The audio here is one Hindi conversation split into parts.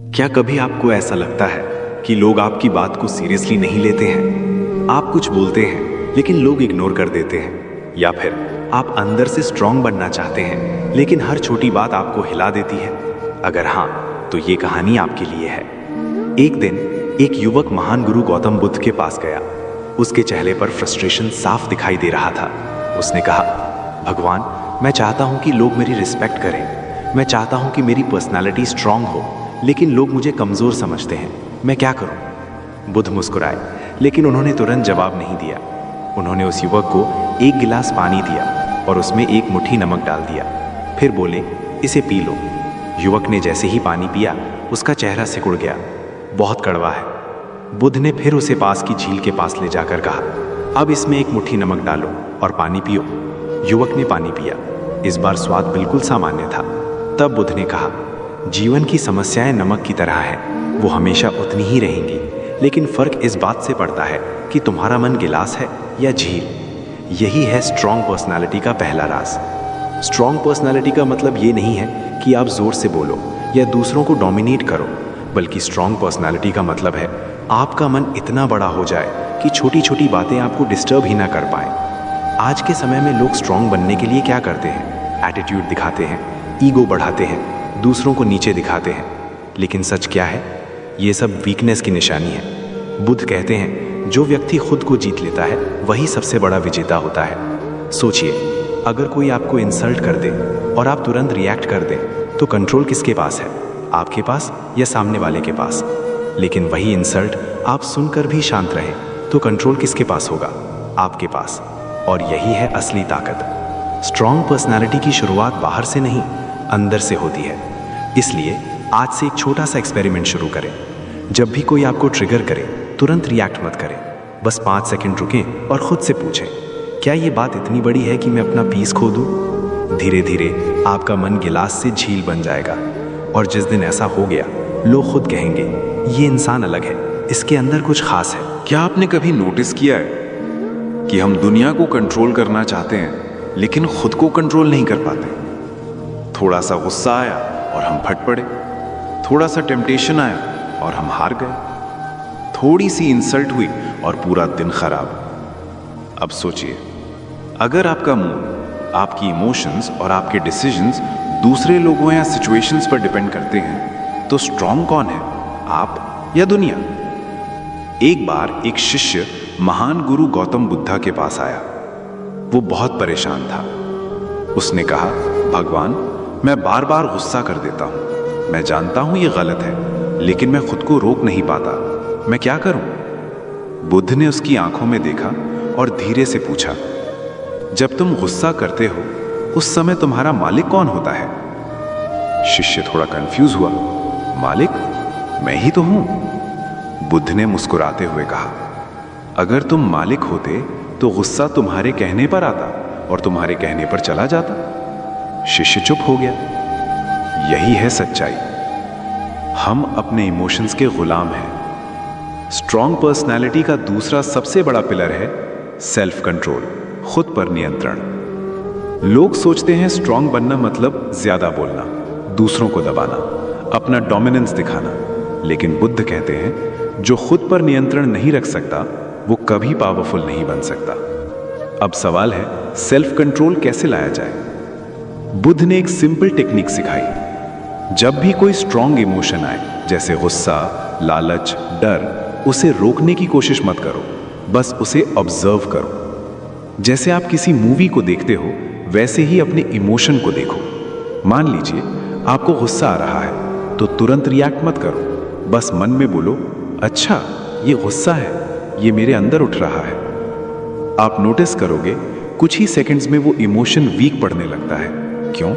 क्या कभी आपको ऐसा लगता है कि लोग आपकी बात को सीरियसली नहीं लेते हैं? आप कुछ बोलते हैं लेकिन लोग इग्नोर कर देते हैं, या फिर आप अंदर से स्ट्रांग बनना चाहते हैं लेकिन हर छोटी बात आपको हिला देती है? अगर हाँ, तो ये कहानी आपके लिए है। एक दिन एक युवक महान गुरु गौतम बुद्ध के पास गया। उसके चेहरे पर फ्रस्ट्रेशन साफ दिखाई दे रहा था। उसने कहा, भगवान, मैं चाहता हूं कि लोग मेरी रिस्पेक्ट करें। मैं चाहता हूं कि मेरी पर्सनालिटी स्ट्रांग हो, लेकिन लोग मुझे कमज़ोर समझते हैं। मैं क्या करूं? बुद्ध मुस्कुराए, लेकिन उन्होंने तुरंत जवाब नहीं दिया। उन्होंने उस युवक को एक गिलास पानी दिया और उसमें एक मुट्ठी नमक डाल दिया। फिर बोले, इसे पी लो। युवक ने जैसे ही पानी पिया, उसका चेहरा सिकुड़ गया। बहुत कड़वा है। बुद्ध ने फिर उसे पास की झील के पास ले जाकर कहा, अब इसमें एक मुट्ठी नमक डालो और पानी पियो। युवक ने पानी पिया। इस बार स्वाद बिल्कुल सामान्य था। तब बुद्ध ने कहा, जीवन की समस्याएं नमक की तरह हैं, वो हमेशा उतनी ही रहेंगी, लेकिन फर्क इस बात से पड़ता है कि तुम्हारा मन गिलास है या झील। यही है स्ट्रांग पर्सनालिटी का पहला राज। स्ट्रांग पर्सनालिटी का मतलब ये नहीं है कि आप जोर से बोलो या दूसरों को डोमिनेट करो, बल्कि स्ट्रांग पर्सनालिटी का मतलब है आपका मन इतना बड़ा हो जाए कि छोटी छोटी बातें आपको डिस्टर्ब ही ना कर पाएं। आज के समय में लोग स्ट्रांग बनने के लिए क्या करते हैं? एटीट्यूड दिखाते हैं, ईगो बढ़ाते हैं, दूसरों को नीचे दिखाते हैं। लेकिन सच क्या है? ये सब वीकनेस की निशानी है। बुद्ध कहते हैं, जो व्यक्ति खुद को जीत लेता है वही सबसे बड़ा विजेता होता है। सोचिए, अगर कोई आपको इंसल्ट कर दे और आप तुरंत रिएक्ट कर दें, तो कंट्रोल किसके पास है? आपके पास या सामने वाले के पास? लेकिन वही इंसल्ट आप सुनकर भी शांत रहें, तो कंट्रोल किसके पास होगा? आपके पास। और यही है असली ताकत। स्ट्रांग पर्सनालिटी की शुरुआत बाहर से नहीं, अंदर से होती है। इसलिए आज से एक छोटा सा एक्सपेरिमेंट शुरू करें। जब भी कोई आपको ट्रिगर करे, तुरंत रिएक्ट मत करें। बस 5 सेकंड रुकें और खुद से पूछें, क्या ये बात इतनी बड़ी है कि मैं अपना पीस खो दूं? धीरे धीरे आपका मन गिलास से झील बन जाएगा। और जिस दिन ऐसा हो गया, लोग खुद कहेंगे, ये इंसान अलग है, इसके अंदर कुछ खास है। क्या आपने कभी नोटिस किया है कि हम दुनिया को कंट्रोल करना चाहते हैं, लेकिन खुद को कंट्रोल नहीं कर पाते? थोड़ा सा गुस्सा आया और हम फट पड़े, थोड़ा सा टेम्पटेशन आया और हम हार गए, थोड़ी सी इंसल्ट हुई और पूरा दिन खराब। अब सोचिए, अगर आपका मूड, आपकी इमोशंस और आपके डिसीजंस दूसरे लोगों या सिचुएशंस पर डिपेंड करते हैं, तो स्ट्रांग कौन है, आप या दुनिया? एक बार एक शिष्य महान गुरु गौतम बुद्धा के पास आया। वो बहुत परेशान था। उसने कहा, भगवान, मैं बार बार गुस्सा कर देता हूं। मैं जानता हूं ये गलत है, लेकिन मैं खुद को रोक नहीं पाता। मैं क्या करूं? बुद्ध ने उसकी आंखों में देखा और धीरे से पूछा, जब तुम गुस्सा करते हो, उस समय तुम्हारा मालिक कौन होता है? शिष्य थोड़ा कंफ्यूज हुआ। मालिक? मैं ही तो हूं। बुद्ध ने मुस्कुराते हुए कहा, अगर तुम मालिक होते तो गुस्सा तुम्हारे कहने पर आता और तुम्हारे कहने पर चला जाता। शिष्य चुप हो गया। यही है सच्चाई। हम अपने इमोशंस के गुलाम हैं। स्ट्रांग पर्सनालिटी का दूसरा सबसे बड़ा पिलर है सेल्फ कंट्रोल, खुद पर नियंत्रण। लोग सोचते हैं स्ट्रांग बनना मतलब ज्यादा बोलना, दूसरों को दबाना, अपना डोमिनेंस दिखाना। लेकिन बुद्ध कहते हैं, जो खुद पर नियंत्रण नहीं रख सकता, वो कभी पावरफुल नहीं बन सकता। अब सवाल है, सेल्फ कंट्रोल कैसे लाया जाए? बुद्ध ने एक सिंपल टेक्निक सिखाई। जब भी कोई स्ट्रांग इमोशन आए, जैसे गुस्सा, लालच, डर, उसे रोकने की कोशिश मत करो, बस उसे ऑब्जर्व करो। जैसे आप किसी मूवी को देखते हो, वैसे ही अपने इमोशन को देखो। मान लीजिए आपको गुस्सा आ रहा है, तो तुरंत रिएक्ट मत करो, बस मन में बोलो, अच्छा, ये गुस्सा है, ये मेरे अंदर उठ रहा है। आप नोटिस करोगे, कुछ ही सेकंड्स में वो इमोशन वीक पड़ने लगता है। क्यों?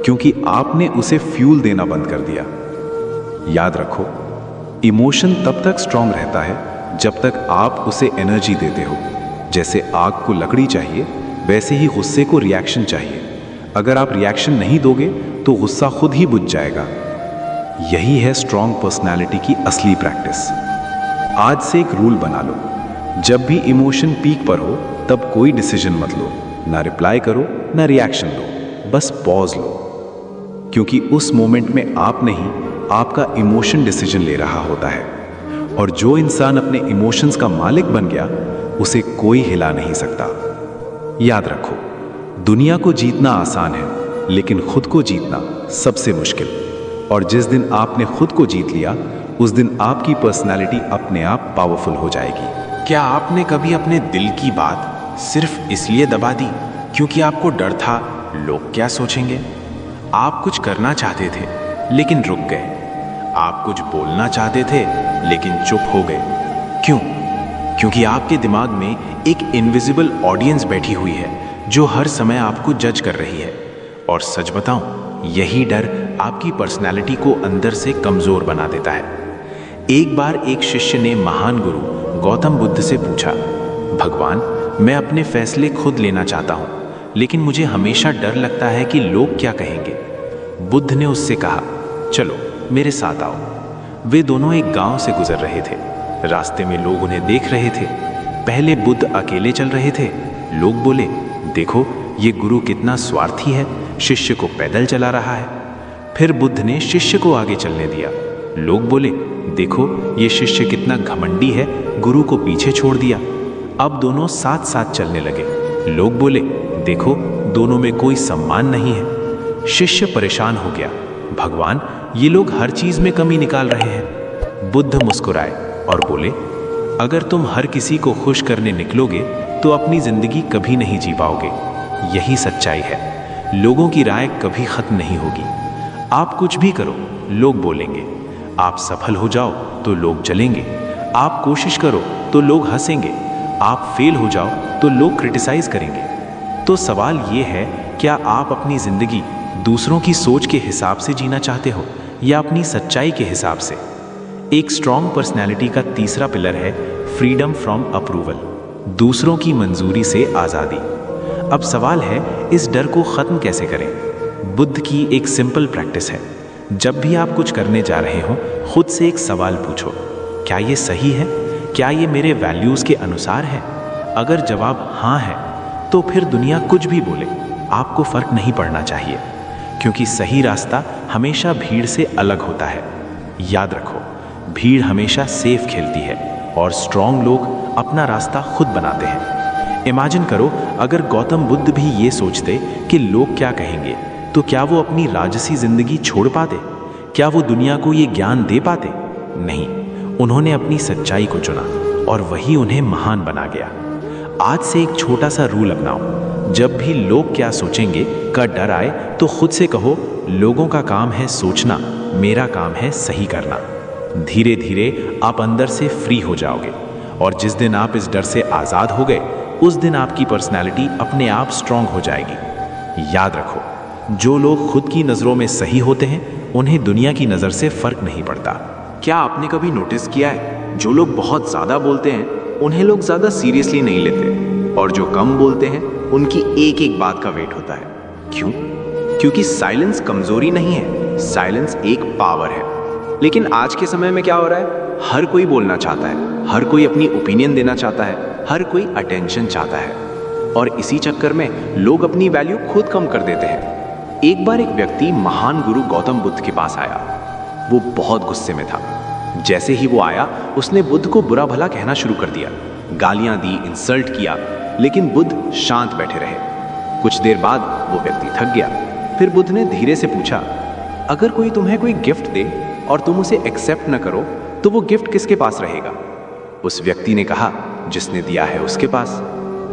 क्योंकि आपने उसे फ्यूल देना बंद कर दिया। याद रखो, इमोशन तब तक स्ट्रांग रहता है जब तक आप उसे एनर्जी देते हो। जैसे आग को लकड़ी चाहिए, वैसे ही गुस्से को रिएक्शन चाहिए। अगर आप रिएक्शन नहीं दोगे तो गुस्सा खुद ही बुझ जाएगा। यही है स्ट्रांग पर्सनालिटी की असली प्रैक्टिस। आज से एक रूल बना लो, जब भी इमोशन पीक पर हो, तब कोई डिसीजन मत लो, ना रिप्लाई करो, ना रिएक्शन दो, बस पॉज लो। क्योंकि उस मोमेंट में आप नहीं, आपका इमोशन डिसीजन ले रहा होता है। और जो इंसान अपने इमोशंस का मालिक बन गया, उसे कोई हिला नहीं सकता। याद रखो, दुनिया को जीतना आसान है, लेकिन खुद को जीतना सबसे मुश्किल। और जिस दिन आपने खुद को जीत लिया, उस दिन आपकी पर्सनालिटी अपने आप पावरफुल हो जाएगी। क्या आपने कभी अपने दिल की बात सिर्फ इसलिए दबा दी क्योंकि आपको डर था लोग क्या सोचेंगे? आप कुछ करना चाहते थे लेकिन रुक गए। आप कुछ बोलना चाहते थे लेकिन चुप हो गए। क्यों? क्योंकि आपके दिमाग में एक इनविजिबल ऑडियंस बैठी हुई है जो हर समय आपको जज कर रही है। और सच बताऊं, यही डर आपकी पर्सनैलिटी को अंदर से कमजोर बना देता है। एक बार एक शिष्य ने महान गुरु गौतम बुद्ध से पूछा, भगवान, मैं अपने फैसले खुद लेना चाहता हूं, लेकिन मुझे हमेशा डर लगता है कि लोग क्या कहेंगे। बुद्ध ने उससे कहा, चलो मेरे साथ आओ। वे दोनों एक गांव से गुजर रहे थे। रास्ते में लोग उन्हें देख रहे थे। पहले बुद्ध अकेले चल रहे थे। लोग बोले, देखो ये गुरु कितना स्वार्थी है, शिष्य को पैदल चला रहा है। फिर बुद्ध ने शिष्य को आगे चलने दिया। लोग बोले, देखो ये शिष्य कितना घमंडी है, गुरु को पीछे छोड़ दिया। अब दोनों साथ साथ चलने लगे। लोग बोले, देखो दोनों में कोई सम्मान नहीं है। शिष्य परेशान हो गया, भगवान ये लोग हर चीज में कमी निकाल रहे हैं। बुद्ध मुस्कुराए और बोले, अगर तुम हर किसी को खुश करने निकलोगे तो अपनी जिंदगी कभी नहीं जी पाओगे। यही सच्चाई है। लोगों की राय कभी खत्म नहीं होगी। आप कुछ भी करो, लोग बोलेंगे। आप सफल हो जाओ तो लोग जलेंगे। आप कोशिश करो तो लोग हंसेंगे। आप फेल हो जाओ तो लोग क्रिटिसाइज करेंगे। तो सवाल ये है, क्या आप अपनी जिंदगी दूसरों की सोच के हिसाब से जीना चाहते हो या अपनी सच्चाई के हिसाब से? एक स्ट्रॉन्ग पर्सनैलिटी का तीसरा पिलर है फ्रीडम फ्रॉम अप्रूवल, दूसरों की मंजूरी से आज़ादी। अब सवाल है, इस डर को ख़त्म कैसे करें? बुद्ध की एक सिंपल प्रैक्टिस है। जब भी आप कुछ करने जा रहे हो, खुद से एक सवाल पूछो, क्या ये सही है? क्या ये मेरे वैल्यूज़ के अनुसार है? अगर जवाब हाँ है, तो फिर दुनिया कुछ भी बोले, आपको फ़र्क नहीं पड़ना चाहिए, क्योंकि सही रास्ता हमेशा भीड़ से अलग होता है। याद रखो, भीड़ हमेशा सेफ खेलती है और स्ट्रॉन्ग लोग अपना रास्ता खुद बनाते हैं। इमेजिन करो, अगर गौतम बुद्ध भी ये सोचते कि लोग क्या कहेंगे, तो क्या वो अपनी राजसी जिंदगी छोड़ पाते? क्या वो दुनिया को ये ज्ञान दे पाते? नहीं, उन्होंने अपनी सच्चाई को चुना और वही उन्हें महान बना गया। आज से एक छोटा सा रूल अपनाओ, जब भी लोग क्या सोचेंगे का डर आए तो खुद से कहो, लोगों का काम है सोचना, मेरा काम है सही करना। धीरे धीरे आप अंदर से फ्री हो जाओगे और जिस दिन आप इस डर से आज़ाद हो गए, उस दिन आपकी पर्सनैलिटी अपने आप स्ट्रांग हो जाएगी। याद रखो, जो लोग खुद की नज़रों में सही होते हैं, उन्हें दुनिया की नज़र से फर्क नहीं पड़ता। क्या आपने कभी नोटिस किया है, जो लोग बहुत ज़्यादा बोलते हैं उन्हें लोग ज़्यादा सीरियसली नहीं लेते, और जो कम बोलते हैं उनकी एक एक बात का वेट होता है। क्यों? क्योंकि साइलेंस कमजोरी नहीं है, साइलेंस एक पावर है। लेकिन आज के समय में क्या हो रहा है, हर कोई बोलना चाहता है, हर कोई अपनी ओपिनियन देना चाहता है, हर कोई अटेंशन चाहता है, और इसी चक्कर में लोग अपनी वैल्यू खुद कम कर देते हैं। एक बार एक व्यक्ति महान गुरु गौतम बुद्ध के पास आया। वो बहुत गुस्से में था। जैसे ही वो आया, उसने बुद्ध को बुरा भला कहना शुरू कर दिया, गालियां दी, इंसल्ट किया, लेकिन बुद्ध शांत बैठे रहे। कुछ देर बाद वो व्यक्ति थक गया। फिर बुद्ध ने धीरे से पूछा, अगर कोई तुम्हें कोई गिफ्ट दे और तुम उसे एक्सेप्ट न करो, तो वो गिफ्ट किसके पास रहेगा? उस व्यक्ति ने कहा, जिसने दिया है उसके पास।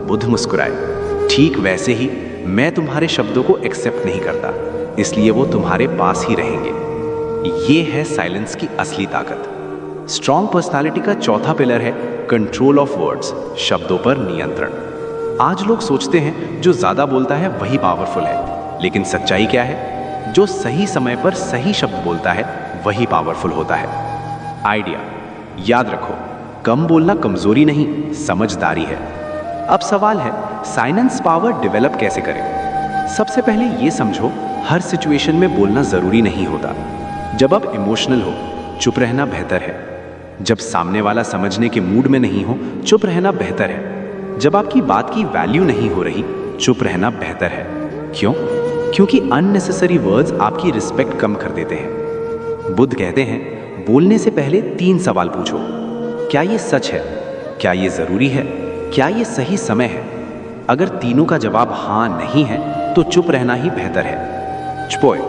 बुद्ध मुस्कुराए, ठीक वैसे ही मैं तुम्हारे शब्दों को एक्सेप्ट नहीं करता, इसलिए वो तुम्हारे पास ही रहेंगे। ये है साइलेंस की असली ताकत। स्ट्रॉन्ग पर्सनालिटी का चौथा पिलर है कंट्रोल ऑफ वर्ड्स, शब्दों पर नियंत्रण। आज लोग सोचते हैं जो ज्यादा बोलता है वही पावरफुल है, लेकिन सच्चाई क्या है? जो सही समय पर सही शब्द बोलता है वही पावरफुल होता है। आइडिया याद रखो, कम बोलना कमजोरी नहीं, समझदारी है। अब सवाल है, साइलेंस पावर डेवलप कैसे करें? सबसे पहले ये समझो, हर सिचुएशन में बोलना जरूरी नहीं होता। जब आप इमोशनल हो, चुप रहना बेहतर है। जब सामने वाला समझने के मूड में नहीं हो, चुप रहना बेहतर है। जब आपकी बात की वैल्यू नहीं हो रही, चुप रहना बेहतर है। क्यों? क्योंकि अननेसेसरी वर्ड्स आपकी रिस्पेक्ट कम कर देते हैं। बुद्ध कहते हैं, बोलने से पहले 3 सवाल पूछो। क्या ये सच है? क्या ये जरूरी है? क्या ये सही समय है? अगर तीनों का जवाब हाँ नहीं है तो चुप रहना ही बेहतर है। चुपोए,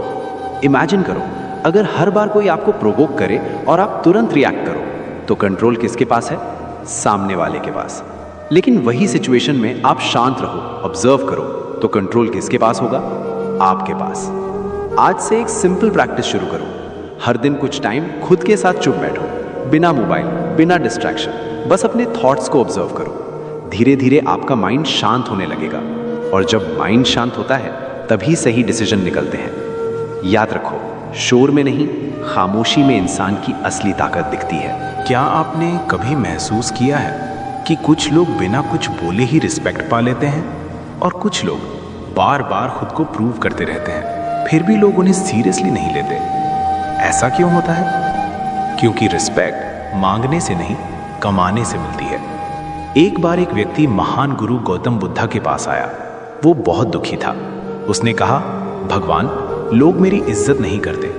इमेजिन करो, अगर हर बार कोई आपको प्रोवोक करे और आप तुरंत रिएक्ट करो, तो कंट्रोल किसके पास है? सामने वाले के पास। लेकिन वही सिचुएशन में आप शांत रहो, ऑब्जर्व करो, तो कंट्रोल किसके पास होगा? आपके पास। आज से एक सिंपल प्रैक्टिस शुरू करो। हर दिन कुछ टाइम खुद के साथ चुप बैठो, बिना मोबाइल, बिना डिस्ट्रैक्शन, बस अपने थॉट्स को ऑब्जर्व करो। धीरे धीरे आपका माइंड शांत होने लगेगा, और जब माइंड शांत होता है तभी सही डिसीजन निकलते हैं। याद रखो, शोर में नहीं, खामोशी में इंसान की असली ताकत दिखती है। क्या आपने कभी महसूस किया है कि कुछ लोग बिना कुछ बोले ही रिस्पेक्ट पा लेते हैं, और कुछ लोग बार बार खुद को प्रूव करते रहते हैं, फिर भी लोग उन्हें सीरियसली नहीं लेते? ऐसा क्यों होता है? क्योंकि रिस्पेक्ट मांगने से नहीं, कमाने से मिलती है। एक बार एक व्यक्ति महान गुरु गौतम बुद्धा के पास आया। वो बहुत दुखी था। उसने कहा, भगवान, लोग मेरी इज्जत नहीं करते,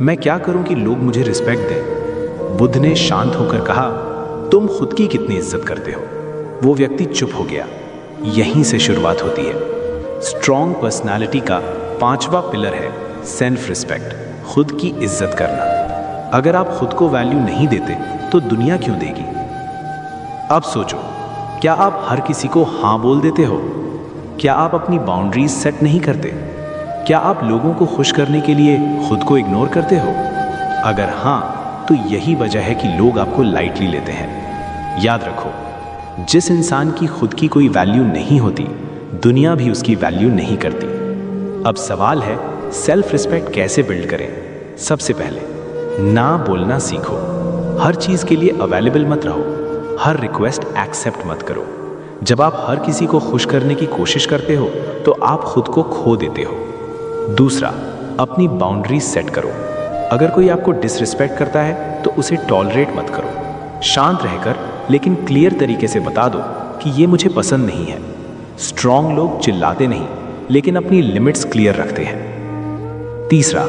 मैं क्या करूं कि लोग मुझे रिस्पेक्ट दें? बुद्ध ने शांत होकर कहा, तुम खुद की कितनी इज्जत करते हो? वो व्यक्ति चुप हो गया। यहीं से शुरुआत होती है। स्ट्रॉन्ग पर्सनालिटी का 5वां पिलर है सेल्फ रिस्पेक्ट, खुद की इज्जत करना। अगर आप खुद को वैल्यू नहीं देते तो दुनिया क्यों देगी? अब सोचो, क्या आप हर किसी को हाँ बोल देते हो? क्या आप अपनी बाउंड्रीज सेट नहीं करते? क्या आप लोगों को खुश करने के लिए खुद को इग्नोर करते हो? अगर हाँ, तो यही वजह है कि लोग आपको लाइटली लेते हैं। याद रखो, जिस इंसान की खुद की कोई वैल्यू नहीं होती, दुनिया भी उसकी वैल्यू नहीं करती। अब सवाल है, सेल्फ रिस्पेक्ट कैसे बिल्ड करें? सबसे पहले ना बोलना सीखो। हर चीज के लिए अवेलेबल मत रहो, हर रिक्वेस्ट एक्सेप्ट मत करो। जब आप हर किसी को खुश करने की कोशिश करते हो तो आप खुद को खो देते हो। दूसरा, अपनी बाउंड्रीज सेट करो। अगर कोई आपको डिसरिस्पेक्ट करता है तो उसे टॉलरेट मत करो। शांत रहकर लेकिन क्लियर तरीके से बता दो कि ये मुझे पसंद नहीं है। स्ट्रॉन्ग लोग चिल्लाते नहीं, लेकिन अपनी लिमिट्स क्लियर रखते हैं। तीसरा,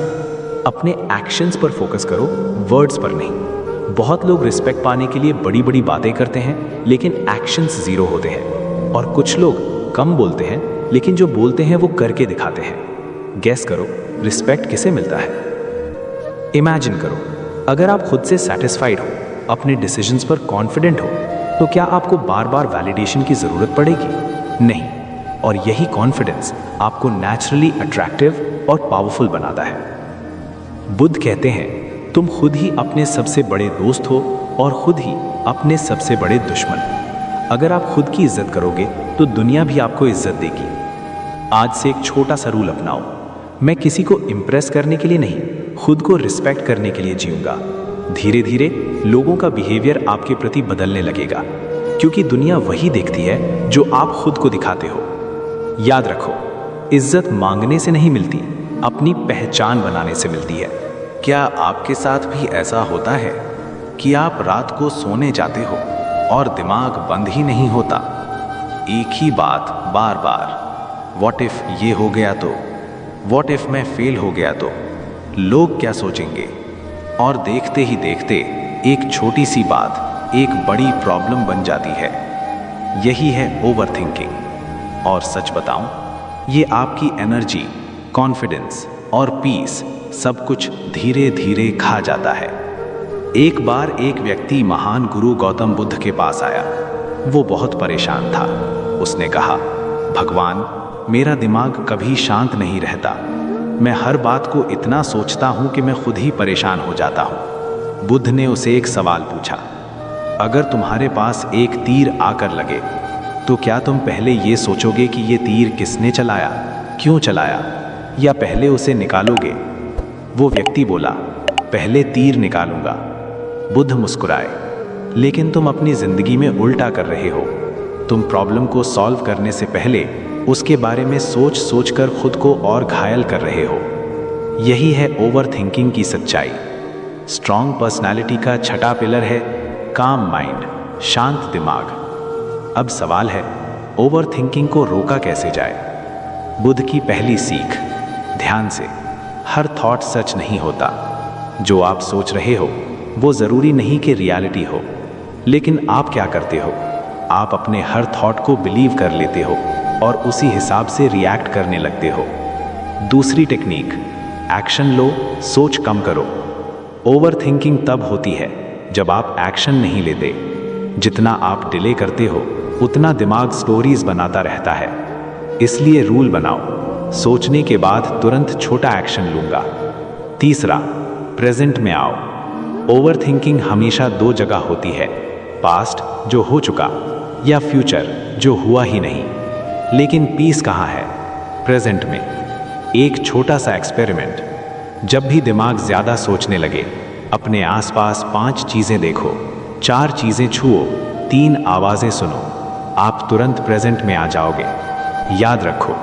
अपने एक्शंस पर फोकस करो, वर्ड्स पर नहीं। बहुत लोग रिस्पेक्ट पाने के लिए बड़ी बड़ी बातें करते हैं, लेकिन एक्शंस जीरो होते हैं। और कुछ लोग कम बोलते हैं, लेकिन जो बोलते हैं वो करके दिखाते हैं। गेस करो, रिस्पेक्ट किसे मिलता है? इमेजिन करो, अगर आप खुद से सेटिस्फाइड हो, अपने डिसीजंस पर कॉन्फिडेंट हो, तो क्या आपको बार बार वैलिडेशन की जरूरत पड़ेगी? नहीं। और यही कॉन्फिडेंस आपको नेचुरली अट्रैक्टिव और पावरफुल बनाता है। बुद्ध कहते हैं, तुम खुद ही अपने सबसे बड़े दोस्त हो और खुद ही अपने सबसे बड़े दुश्मन। अगर आप खुद की इज्जत करोगे तो दुनिया भी आपको इज्जत देगी। आज से एक छोटा सा रूल अपनाओ, मैं किसी को इम्प्रेस करने के लिए नहीं, खुद को रिस्पेक्ट करने के लिए जीऊंगा। धीरे धीरे लोगों का बिहेवियर आपके प्रति बदलने लगेगा, क्योंकि दुनिया वही देखती है जो आप खुद को दिखाते हो। याद रखो, इज्जत मांगने से नहीं मिलती, अपनी पहचान बनाने से मिलती है। क्या आपके साथ भी ऐसा होता है कि आप रात को सोने जाते हो और दिमाग बंद ही नहीं होता? एक ही बात बार बार, व्हाट इफ ये हो गया तो, व्हाट इफ मैं फेल हो गया तो, लोग क्या सोचेंगे? और देखते ही देखते एक छोटी सी बात एक बड़ी प्रॉब्लम बन जाती है। यही है ओवरथिंकिंग। और सच बताऊं, ये आपकी एनर्जी, कॉन्फिडेंस और पीस सब कुछ धीरे धीरे खा जाता है। एक बार एक व्यक्ति महान गुरु गौतम बुद्ध के पास आया। वो बहुत परेशान था। उसने कहा, भगवान, मेरा दिमाग कभी शांत नहीं रहता। मैं हर बात को इतना सोचता हूं कि मैं खुद ही परेशान हो जाता हूं। बुद्ध ने उसे एक सवाल पूछा, अगर तुम्हारे पास एक तीर आकर लगे तो क्या तुम पहले ये सोचोगे कि ये तीर किसने चलाया, क्यों चलाया, या पहले उसे निकालोगे? वो व्यक्ति बोला, पहले तीर निकालूंगा। बुद्ध मुस्कुराए, लेकिन तुम अपनी जिंदगी में उल्टा कर रहे हो। तुम प्रॉब्लम को सॉल्व करने से पहले उसके बारे में सोच सोच कर खुद को और घायल कर रहे हो। यही है ओवर थिंकिंग की सच्चाई। स्ट्रॉन्ग पर्सनालिटी का छठा पिलर है काम माइंड, शांत दिमाग। अब सवाल है, ओवर थिंकिंग को रोका कैसे जाए? बुद्ध की पहली सीख, ध्यान से, हर थॉट सच नहीं होता। जो आप सोच रहे हो वो ज़रूरी नहीं कि रियलिटी हो, लेकिन आप क्या करते हो, आप अपने हर थॉट को बिलीव कर लेते हो और उसी हिसाब से रिएक्ट करने लगते हो। दूसरी टेक्निक, एक्शन लो, सोच कम करो। ओवर थिंकिंग तब होती है जब आप एक्शन नहीं लेते। जितना आप डिले करते हो उतना दिमाग स्टोरीज बनाता रहता है। इसलिए रूल बनाओ, सोचने के बाद तुरंत छोटा एक्शन लूंगा। तीसरा, प्रेजेंट में आओ। ओवर थिंकिंग हमेशा दो जगह होती है, पास्ट जो हो चुका या फ्यूचर जो हुआ ही नहीं। लेकिन पीस कहाँ है? प्रेजेंट में। एक छोटा सा एक्सपेरिमेंट, जब भी दिमाग ज़्यादा सोचने लगे, अपने आसपास 5 चीज़ें देखो, 4 चीज़ें छुओ, 3 आवाज़ें सुनो, आप तुरंत प्रेजेंट में आ जाओगे। याद रखो,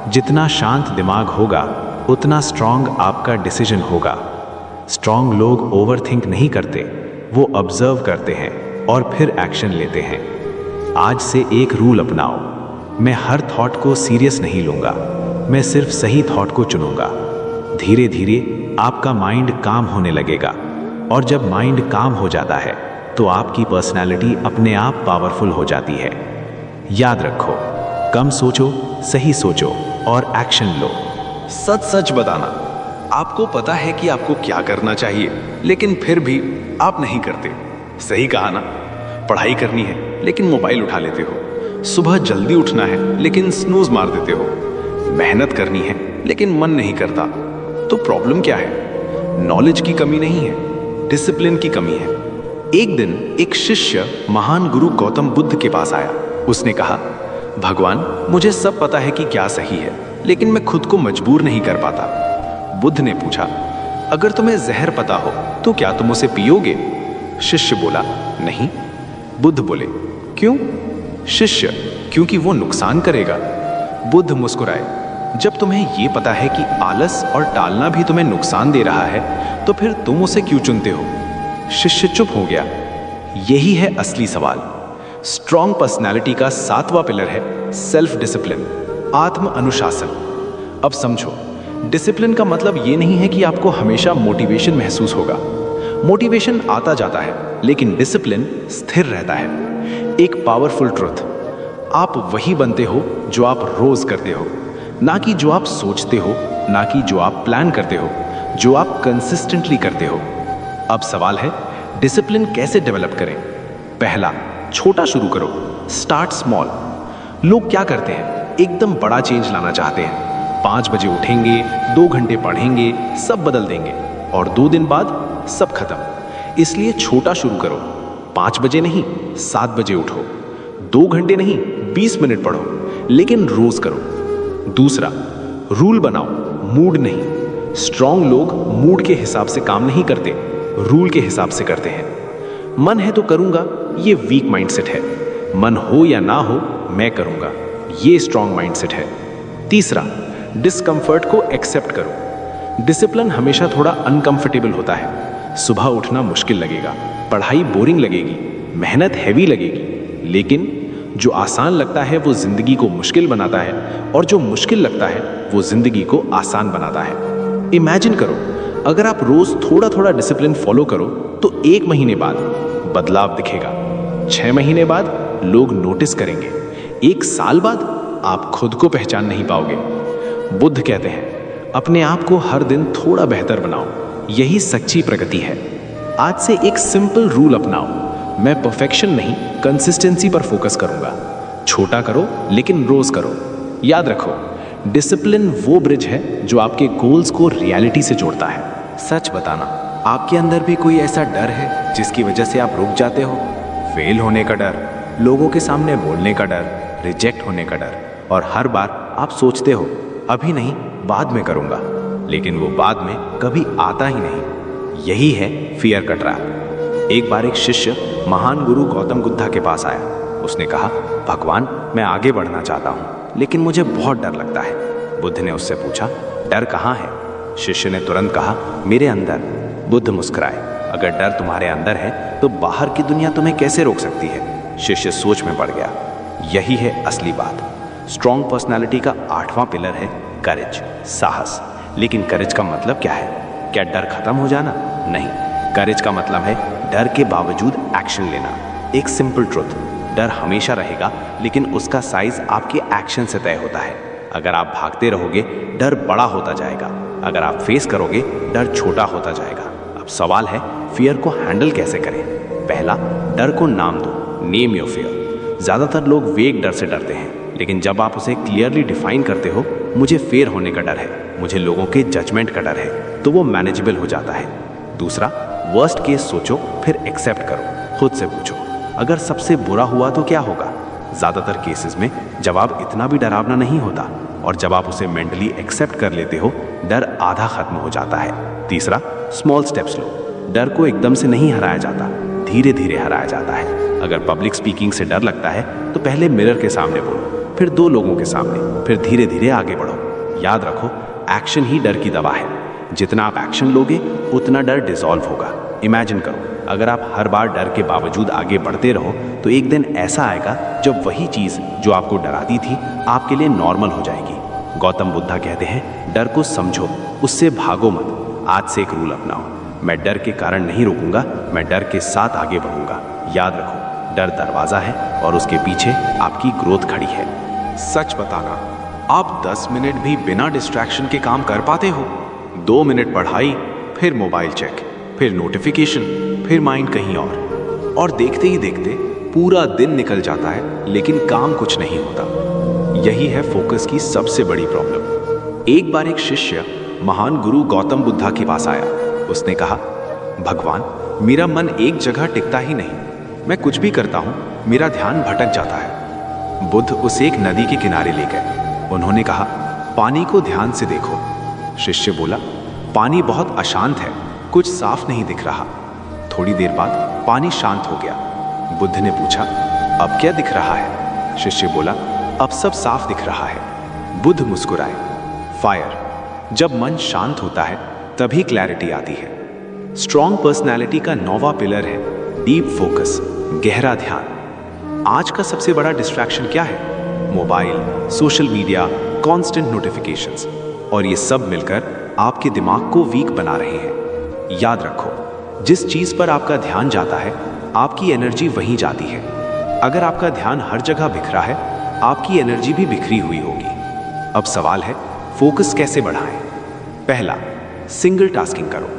जितना शांत दिमाग होगा उतना स्ट्रांग आपका डिसीजन होगा। स्ट्रांग लोग ओवरथिंक नहीं करते, वो ऑब्जर्व करते हैं और फिर एक्शन लेते हैं। आज से एक रूल अपनाओ, मैं हर थॉट को सीरियस नहीं लूँगा, मैं सिर्फ सही थॉट को चुनूंगा। धीरे धीरे आपका माइंड काम होने लगेगा और जब माइंड काम हो जाता है तो आपकी पर्सनैलिटी अपने आप पावरफुल हो जाती है। याद रखो, कम सोचो, सही सोचो और एक्शन लो। सच सच बताना, आपको पता है कि आपको क्या करना चाहिए, लेकिन फिर भी आप नहीं करते। सही कहा ना? पढ़ाई करनी है लेकिन मोबाइल उठा लेते हो। सुबह जल्दी उठना है लेकिन स्नूज मार देते हो। मेहनत करनी है लेकिन मन नहीं करता। तो प्रॉब्लम क्या है? नॉलेज की कमी नहीं है, डिसिप्लिन की कमी है। एक दिन एक शिष्य महान गुरु गौतम बुद्ध के पास आया। उसने कहा, भगवान, मुझे सब पता है कि क्या सही है, लेकिन मैं खुद को मजबूर नहीं कर पाता। बुद्ध ने पूछा, अगर तुम्हें जहर पता हो तो क्या तुम उसे पियोगे? शिष्य बोला, नहीं। बुद्ध बोले, क्यों? शिष्य, क्योंकि वो नुकसान करेगा। बुद्ध मुस्कुराए, जब तुम्हें ये पता है कि आलस और टालना भी तुम्हें नुकसान दे रहा है तो फिर तुम उसे क्यों चुनते हो? शिष्य चुप हो गया। यही है असली सवाल। स्ट्रॉन्ग पर्सनैलिटी का 7वां पिलर है सेल्फ डिसिप्लिन, आत्म अनुशासन। अब समझो, डिसिप्लिन का मतलब ये नहीं है कि आपको हमेशा मोटिवेशन महसूस होगा। मोटिवेशन आता जाता है, लेकिन डिसिप्लिन स्थिर रहता है। एक पावरफुल ट्रुथ, आप वही बनते हो जो आप रोज करते हो, ना कि जो आप सोचते हो, ना कि जो आप प्लान करते हो, जो आप कंसिस्टेंटली करते हो। अब सवाल है, डिसिप्लिन कैसे डेवलप करें? पहला, छोटा शुरू करो, स्टार्ट स्मॉल। लोग क्या करते हैं, एकदम बड़ा चेंज लाना चाहते हैं। 5 बजे उठेंगे, 2 घंटे पढ़ेंगे, सब बदल देंगे और 2 दिन बाद सब खत्म। इसलिए छोटा शुरू करो, 5 बजे नहीं 7 बजे उठो, 2 घंटे नहीं 20 मिनट पढ़ो, लेकिन रोज करो। दूसरा, रूल बनाओ, मूड नहीं। स्ट्रांग लोग मूड के हिसाब से काम नहीं करते, रूल के हिसाब से करते हैं। मन है तो करूंगा, ये वीक माइंडसेट है। मन हो या ना हो, मैं करूंगा, ये स्ट्रांग माइंडसेट है। तीसरा, डिस्कंफर्ट को एक्सेप्ट करो। डिसिप्लिन हमेशा थोड़ा अनकंफर्टेबल होता है। सुबह उठना मुश्किल लगेगा, पढ़ाई बोरिंग लगेगी, मेहनत हैवी लगेगी, लेकिन जो आसान लगता है वो जिंदगी को मुश्किल बनाता है और जो मुश्किल लगता है वो जिंदगी को आसान बनाता है। इमेजिन करो, अगर आप रोज थोड़ा थोड़ा डिसिप्लिन फॉलो करो तो 1 महीने बाद बदलाव दिखेगा, 6 महीने बाद लोग नोटिस करेंगे, 1 साल बाद आप खुद को पहचान नहीं पाओगे। बुद्ध कहते हैं, अपने आप को हर दिन थोड़ा बेहतर बनाओ, यही सच्ची प्रगति है। आज से एक सिंपल रूल अपनाओ, मैं परफेक्शन नहीं कंसिस्टेंसी पर फोकस करूंगा। छोटा करो लेकिन रोज करो। याद रखो, डिसिप्लिन वो ब्रिज है जो आपके गोल्स को रियलिटी से जोड़ता है। सच बताना, आपके अंदर भी कोई ऐसा डर है जिसकी वजह से आप रुक जाते हो? फेल होने का डर, लोगों के सामने बोलने का डर, रिजेक्ट होने का डर, और हर बार आप सोचते हो अभी नहीं बाद में करूंगा, लेकिन वो बाद में कभी आता ही नहीं। यही है फियर का ट्रैप। एक बार एक शिष्य महान गुरु गौतम बुद्ध के पास आया। उसने कहा, भगवान, मैं आगे बढ़ना चाहता हूँ लेकिन मुझे बहुत डर लगता है। बुद्ध ने उससे पूछा, डर कहाँ है? शिष्य ने तुरंत कहा, मेरे अंदर। बुद्ध मुस्कुराए, अगर डर तुम्हारे अंदर है तो बाहर की दुनिया तुम्हें कैसे रोक सकती है? शिष्य सोच में पड़ गया। यही है असली बात। स्ट्रॉन्ग पर्सनालिटी का 8वां पिलर है करेज, साहस। लेकिन करेज का मतलब क्या है? क्या डर खत्म हो जाना? नहीं, करेज का मतलब है डर के बावजूद एक्शन लेना। एक सिंपल ट्रुथ, डर हमेशा रहेगा, लेकिन उसका साइज आपके एक्शन से तय होता है। अगर आप भागते रहोगे डर बड़ा होता जाएगा, अगर आप फेस करोगे डर छोटा होता जाएगा। अब सवाल है फियर को हैंडल कैसे करें। पहला, डर को नाम दो, नेम योर फियर। ज़्यादातर लोग वेग डर से डरते हैं, लेकिन जब आप उसे क्लियरली डिफाइन करते हो, मुझे फेयर होने का डर है, मुझे लोगों के जजमेंट का डर है, तो वो मैनेजेबल हो जाता है। दूसरा, वर्स्ट केस सोचो फिर एक्सेप्ट करो। खुद से पूछो अगर सबसे बुरा हुआ तो क्या होगा। ज़्यादातर केसेस में जवाब इतना भी डरावना नहीं होता, और जब आप उसे मेंटली एक्सेप्ट कर लेते हो डर आधा खत्म हो जाता है। तीसरा, स्मॉल स्टेप्स लो। डर को एकदम से नहीं हराया जाता, धीरे धीरे हराया जाता है। अगर पब्लिक स्पीकिंग से डर लगता है तो पहले मिरर के सामने बोलो, फिर 2 लोगों के सामने, फिर धीरे धीरे आगे बढ़ो। याद रखो, एक्शन ही डर की दवा है। जितना आप एक्शन लोगे उतना डर डिसॉल्व होगा। इमेजिन करो, अगर आप हर बार डर के बावजूद आगे बढ़ते रहो तो एक दिन ऐसा आएगा जब वही चीज़ जो आपको डराती थी आपके लिए नॉर्मल हो जाएगी। गौतम बुद्धा कहते हैं, डर को समझो, उससे भागो मत। आज से एक रूल अपनाओ, मैं डर के कारण नहीं रुकूंगा, मैं डर के साथ आगे बढ़ूंगा। याद रखो, डर दरवाजा है और उसके पीछे आपकी ग्रोथ खड़ी है। सच बताना, आप 10 मिनट भी बिना डिस्ट्रैक्शन के काम कर पाते हो? 2 मिनट पढ़ाई, फिर मोबाइल चेक, फिर नोटिफिकेशन, फिर माइंड कहीं और देखते ही देखते पूरा दिन निकल जाता है, लेकिन काम कुछ नहीं होता। यही है फोकस की सबसे बड़ी प्रॉब्लम। एक बार एक शिष्य महान गुरु गौतम बुद्धा के पास आया। उसने कहा, भगवान, मेरा मन एक जगह टिकता ही नहीं, मैं कुछ भी करता हूं मेरा ध्यान भटक जाता है। बुद्ध उसे एक नदी के किनारे ले गए। उन्होंने कहा, पानी को ध्यान से देखो। शिष्य बोला, पानी बहुत अशांत है, कुछ साफ नहीं दिख रहा। थोड़ी देर बाद पानी शांत हो गया। बुद्ध ने पूछा, अब क्या दिख रहा है? शिष्य बोला, अब सब साफ दिख रहा है। बुद्ध मुस्कुराए। फायर, जब मन शांत होता है तभी क्लैरिटी आती है। स्ट्रॉन्ग पर्सनैलिटी का 9वां पिलर है डीप फोकस, गहरा ध्यान। आज का सबसे बड़ा डिस्ट्रैक्शन क्या है? Mobile, social media, constant notifications, और ये सब मिलकर आपके दिमाग को वीक बना रहे हैं। याद रखो, जिस चीज पर आपका ध्यान जाता है आपकी एनर्जी वहीं जाती है। अगर आपका ध्यान हर जगह बिखरा है आपकी एनर्जी भी बिखरी हुई होगी। अब सवाल है, फोकस कैसे बढ़ाएं? पहला, सिंगल टास्किंग करो।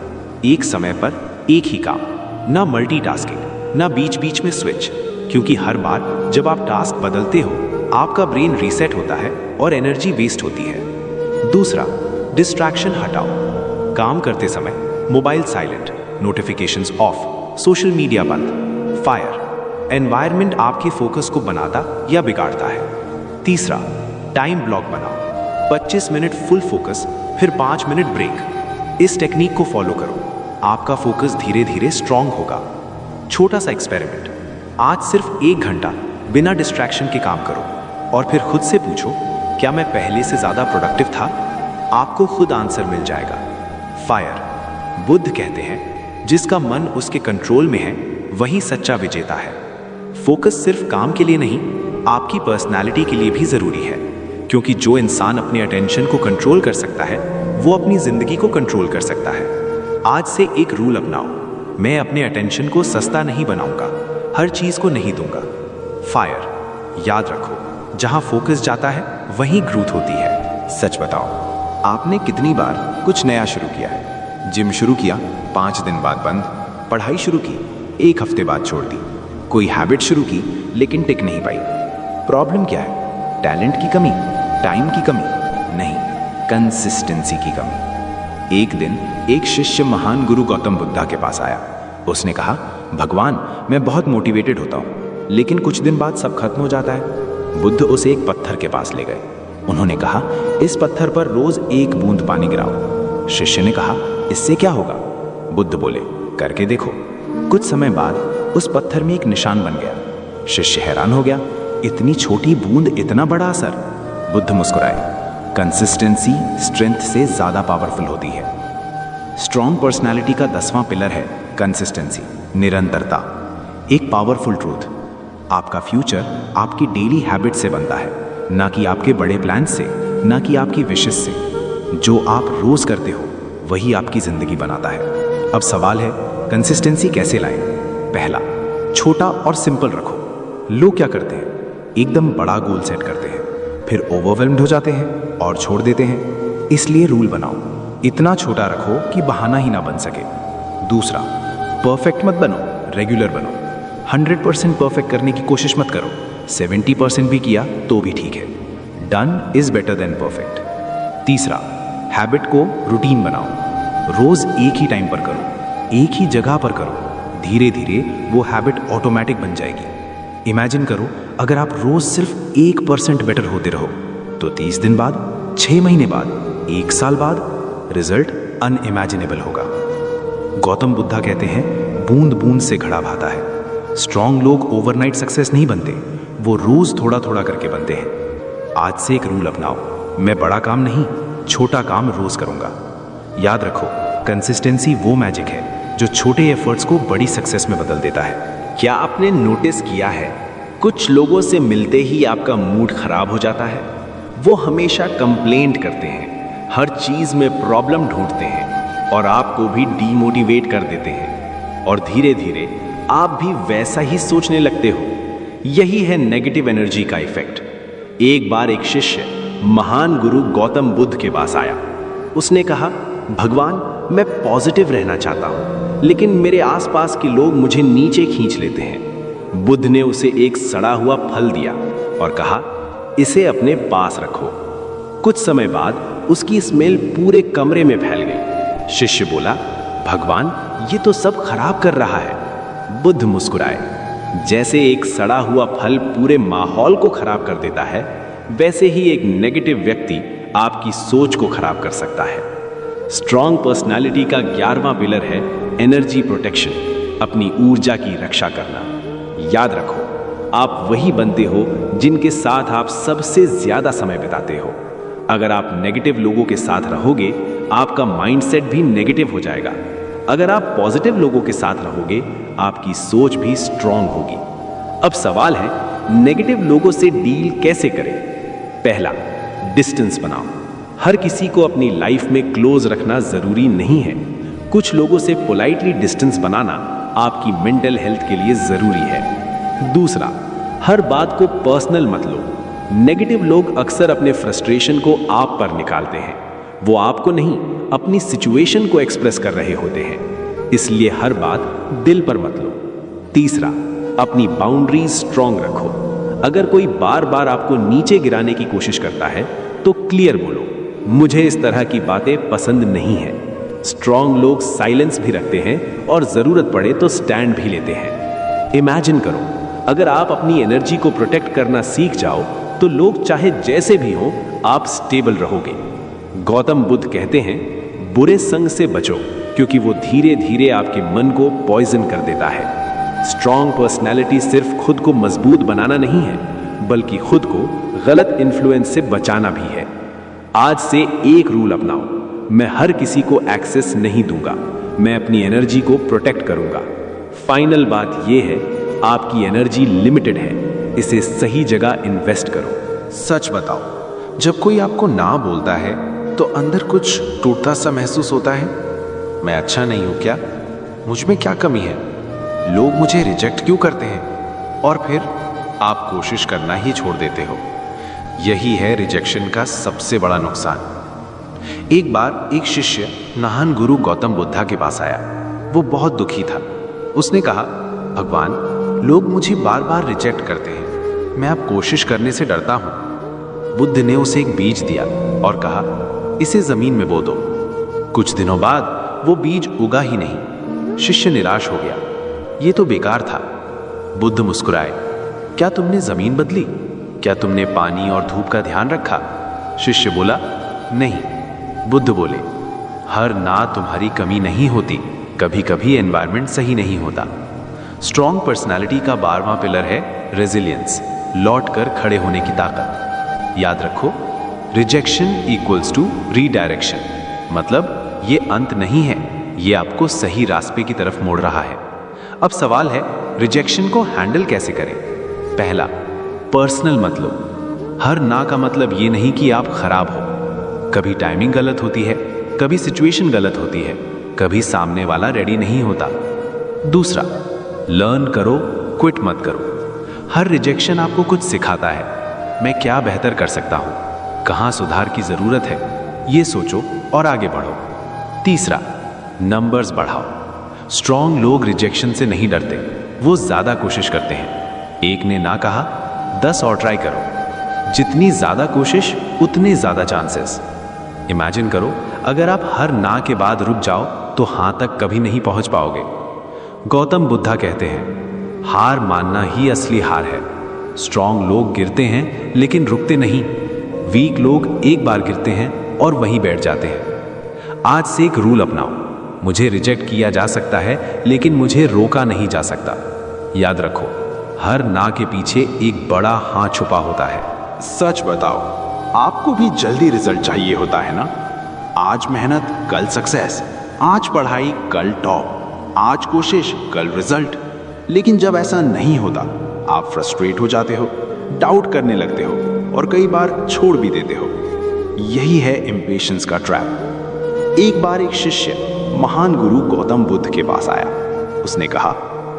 एक समय पर एक ही काम, ना मल्टीटास्किंग, ना बीच बीच में स्विच, क्योंकि हर बार जब आप टास्क बदलते हो आपका ब्रेन रीसेट होता है और एनर्जी वेस्ट होती है। दूसरा, डिस्ट्रैक्शन हटाओ। काम करते समय mobile silent, notifications of, social media बंद। फायर, एनवायरनमेंट आपके फोकस को बनाता या बिगाड़ता है। तीसरा, टाइम ब्लॉक बनाओ। 25 मिनट फुल फोकस, फिर 5 मिनट ब्रेक। इस टेक्निक को फॉलो करो, आपका फोकस धीरे धीरे स्ट्रांग होगा। छोटा सा एक्सपेरिमेंट, आज सिर्फ 1 घंटा बिना डिस्ट्रैक्शन के काम करो और फिर खुद से पूछो, क्या मैं पहले से ज्यादा प्रोडक्टिव था? आपको खुद आंसर मिल जाएगा। फायर, बुद्ध कहते हैं, जिसका मन उसके कंट्रोल में है वही सच्चा विजेता है। फोकस सिर्फ काम के लिए नहीं, आपकी पर्सनालिटी के लिए भी जरूरी है, क्योंकि जो इंसान अपने अटेंशन को कंट्रोल कर सकता है वो अपनी जिंदगी को कंट्रोल कर सकता है। आज से एक रूल अपनाओ, मैं अपने अटेंशन को सस्ता नहीं बनाऊंगा, हर चीज को नहीं दूंगा। फायर, याद रखो, जहां फोकस जाता है वहीं ग्रोथ होती है। सच बताओ, आपने कितनी बार कुछ नया शुरू किया है? जिम शुरू किया, 5 दिन बाद बंद। पढ़ाई शुरू की, 1 हफ्ते बाद छोड़ दी। कोई हैबिट शुरू की लेकिन टिक नहीं पाई। प्रॉब्लम क्या है? टैलेंट की कमी, टाइम की कमी? नहीं, कंसिस्टेंसी की कमी। एक दिन एक शिष्य महान गुरु गौतम बुद्धा के पास आया। उसने कहा, भगवान, मैं बहुत मोटिवेटेड होता हूँ, लेकिन कुछ दिन बाद सब खत्म हो जाता है। बुद्ध उसे एक पत्थर के पास ले गए। उन्होंने कहा, इस पत्थर पर रोज 1 बूंद पानी गिराओ। शिष्य ने कहा, इससे क्या होगा? बुद्ध बोले, करके देखो। कुछ समय बाद उस पत्थर में एक निशान बन गया। शिष्य हैरान हो गया, इतनी छोटी बूंद, इतना बड़ा असर। बुद्ध मुस्कुराए। कंसिस्टेंसी स्ट्रेंथ से ज्यादा पावरफुल होती है। स्ट्रॉन्ग पर्सनालिटी का 10वां पिलर है कंसिस्टेंसी, निरंतरता। एक पावरफुल ट्रूथ, आपका फ्यूचर आपकी डेली हैबिट से बनता है, ना कि आपके बड़े प्लान से, ना कि आपकी विशेष से। जो आप रोज करते हो वही आपकी जिंदगी बनाता है। अब सवाल है, कंसिस्टेंसी कैसे लाएं? पहला, छोटा और सिंपल रखो। लोग क्या करते हैं, एकदम बड़ा गोल सेट करते हैं, फिर ओवरवेल्म्ड हो जाते हैं और छोड़ देते हैं। इसलिए रूल बनाओ, इतना छोटा रखो कि बहाना ही ना बन सके। दूसरा, परफेक्ट मत बनो, रेगुलर बनो। 100% परफेक्ट करने की कोशिश मत करो, 70% भी किया तो भी ठीक है। Done is better than perfect. तीसरा, हैबिट को रूटीन बनाओ। रोज एक ही टाइम पर करो, एक ही जगह पर करो। धीरे धीरे वो हैबिट ऑटोमेटिक बन जाएगी। इमेजिन करो, अगर आप रोज सिर्फ 1% बेटर होते रहो तो 30 दिन बाद, 6 महीने बाद, 1 साल बाद रिजल्ट अनइमेजिनेबल होगा। गौतम बुद्धा कहते हैं, बूंद बूंद से घड़ा भाता है। स्ट्रांग लोग ओवरनाइट सक्सेस नहीं बनते, वो रोज थोड़ा थोड़ा करके बनते हैं। आज से एक रूल अपनाओ, मैं बड़ा काम नहीं, छोटा काम रोज करूंगा। याद रखो, कंसिस्टेंसी वो मैजिक है जो छोटे एफर्ट्स को बड़ी सक्सेस में बदल देता है। क्या आपने नोटिस किया है, कुछ लोगों से मिलते ही आपका मूड खराब हो जाता है? वो हमेशा कंप्लेंट करते हैं, हर चीज में प्रॉब्लम ढूंढते हैं और आपको भी डीमोटिवेट कर देते हैं, और धीरे धीरे आप भी वैसा ही सोचने लगते हो। यही है नेगेटिव एनर्जी का इफेक्ट। एक बार एक शिष्य महान गुरु गौतम बुद्ध के पास आया। उसने कहा, भगवान, मैं पॉजिटिव रहना चाहता हूं, लेकिन मेरे आसपास के लोग मुझे नीचे खींच लेते हैं। बुद्ध ने उसे एक सड़ा हुआ फल दिया और कहा, इसे अपने पास रखो। कुछ समय बाद उसकी स्मेल पूरे कमरे में फैल गई। शिष्य बोला, भगवान, ये तो सब खराब कर रहा है। बुद्ध मुस्कुराए। जैसे एक सड़ा हुआ फल पूरे माहौल को खराब कर देता है, वैसे ही एक नेगेटिव व्यक्ति आपकी सोच को खराब कर सकता है। स्ट्रॉन्ग पर्सनालिटी का 11वां पिलर है एनर्जी प्रोटेक्शन, अपनी ऊर्जा की रक्षा करना। याद रखो, आप वही बनते हो जिनके साथ आप सबसे ज्यादा समय बिताते हो। अगर आप नेगेटिव लोगों के साथ रहोगे, आपका माइंडसेट भी नेगेटिव हो जाएगा। अगर आप पॉजिटिव लोगों के साथ रहोगे, आपकी सोच भी स्ट्रांग होगी। अब सवाल है, नेगेटिव लोगों से डील कैसे करें? पहला, डिस्टेंस बनाओ। हर किसी को अपनी लाइफ में क्लोज रखना जरूरी नहीं है। कुछ लोगों से पोलाइटली डिस्टेंस बनाना आपकी मेंटल हेल्थ के लिए जरूरी है। दूसरा, हर बात को पर्सनल मत लो। नेगेटिव लोग अक्सर अपने फ्रस्ट्रेशन को आप पर निकालते हैं। वो आपको नहीं, अपनी सिचुएशन को एक्सप्रेस कर रहे होते हैं, इसलिए हर बात दिल पर मत लो। तीसरा, अपनी बाउंड्रीज स्ट्रांग रखो। अगर कोई बार बार आपको नीचे गिराने की कोशिश करता है तो क्लियर बोलो, मुझे इस तरह की बातें पसंद नहीं है। स्ट्रांग लोग साइलेंस भी रखते हैं और जरूरत पड़े तो स्टैंड भी लेते हैं। इमेजिन करो, अगर आप अपनी एनर्जी को प्रोटेक्ट करना सीख जाओ तो लोग चाहे जैसे भी हो, आप स्टेबल रहोगे। गौतम बुद्ध कहते हैं, बुरे संग से बचो, क्योंकि वो धीरे धीरे आपके मन को पॉइजन कर देता है। स्ट्रॉन्ग पर्सनैलिटी सिर्फ खुद को मजबूत बनाना नहीं है, बल्कि खुद को गलत इन्फ्लुएंस से बचाना भी है। आज से एक रूल अपनाओ, मैं हर किसी को एक्सेस नहीं दूंगा, मैं अपनी एनर्जी को प्रोटेक्ट करूंगा। फाइनल बात यह है, आपकी एनर्जी लिमिटेड है, इसे सही जगह इन्वेस्ट करो। सच बताओ, जब कोई आपको ना बोलता है तो अंदर कुछ टूटता सा महसूस होता है। मैं अच्छा नहीं हूं क्या? मुझ में क्या कमी है? लोग मुझे रिजेक्ट क्यों करते हैं? और फिर आप कोशिश करना ही छोड़ देते हो। यही है रिजेक्शन का सबसे बड़ा नुकसान। एक बार एक शिष्य महान गुरु गौतम बुद्धा के पास आया। वो बहुत दुखी था। उसने कहा, भगवान, लोग मुझे बार बार रिजेक्ट करते हैं, मैं अब कोशिश करने से डरता हूं। बुद्ध ने उसे एक बीज दिया और कहा, इसे जमीन में बो दो। कुछ दिनों बाद वो बीज उगा ही नहीं। शिष्य निराश हो गया, ये तो बेकार था। बुद्ध मुस्कुराए, क्या तुमने जमीन बदली? क्या तुमने पानी और धूप का ध्यान रखा? शिष्य बोला, नहीं। बुद्ध बोले, हर ना तुम्हारी कमी नहीं होती, कभी कभी एनवायरनमेंट सही नहीं होता। स्ट्रॉन्ग पर्सनालिटी का 12वां पिलर है रेजिलियंस, लौट कर खड़े होने की ताकत। याद रखो, रिजेक्शन इक्वल्स टू रीडायरेक्शन, मतलब ये अंत नहीं है, ये आपको सही रास्ते की तरफ मोड़ रहा है। अब सवाल है, रिजेक्शन को हैंडल कैसे करें? पहला, पर्सनल मत लो। हर ना का मतलब ये नहीं कि आप खराब हो। कभी टाइमिंग गलत होती है, कभी सिचुएशन गलत होती है, कभी सामने वाला रेडी नहीं होता। दूसरा, लर्न करो, क्विट मत करो। हर रिजेक्शन आपको कुछ सिखाता है। मैं क्या बेहतर कर सकता हूं, कहां सुधार की जरूरत है, ये सोचो और आगे बढ़ो। तीसरा, नंबर्स बढ़ाओ। स्ट्रॉन्ग लोग रिजेक्शन से नहीं डरते, वो ज्यादा कोशिश करते हैं। एक ने ना कहा, 10 और ट्राई करो। जितनी ज्यादा कोशिश उतने ज्यादा चांसेस। इमेजिन करो, अगर आप हर ना के बाद रुक जाओ तो हां तक कभी नहीं पहुंच पाओगे। गौतम बुद्धा कहते हैं, हार मानना ही असली हार है। स्ट्रॉन्ग लोग गिरते हैं लेकिन रुकते नहीं। वीक लोग एक बार गिरते हैं और वहीं बैठ जाते हैं। आज से एक रूल अपनाओ, मुझे रिजेक्ट किया जा सकता है लेकिन मुझे रोका नहीं जा सकता। याद रखो, हर ना के पीछे एक बड़ा हां छुपा होता है। सच बताओ, आपको भी जल्दी रिजल्ट चाहिए होता है ना? आज मेहनत कल सक्सेस, आज पढ़ाई कल टॉप, आज कोशिश कल रिजल्ट। लेकिन जब ऐसा नहीं होता, आप फ्रस्ट्रेट हो जाते हो, डाउट करने लगते हो और कई बार छोड़ भी देते हो। यही है इम्पेशंस का ट्रैप। एक बार एक शिष्य महान गुरु गौतम बुद्ध के पास आया। उसने कहा,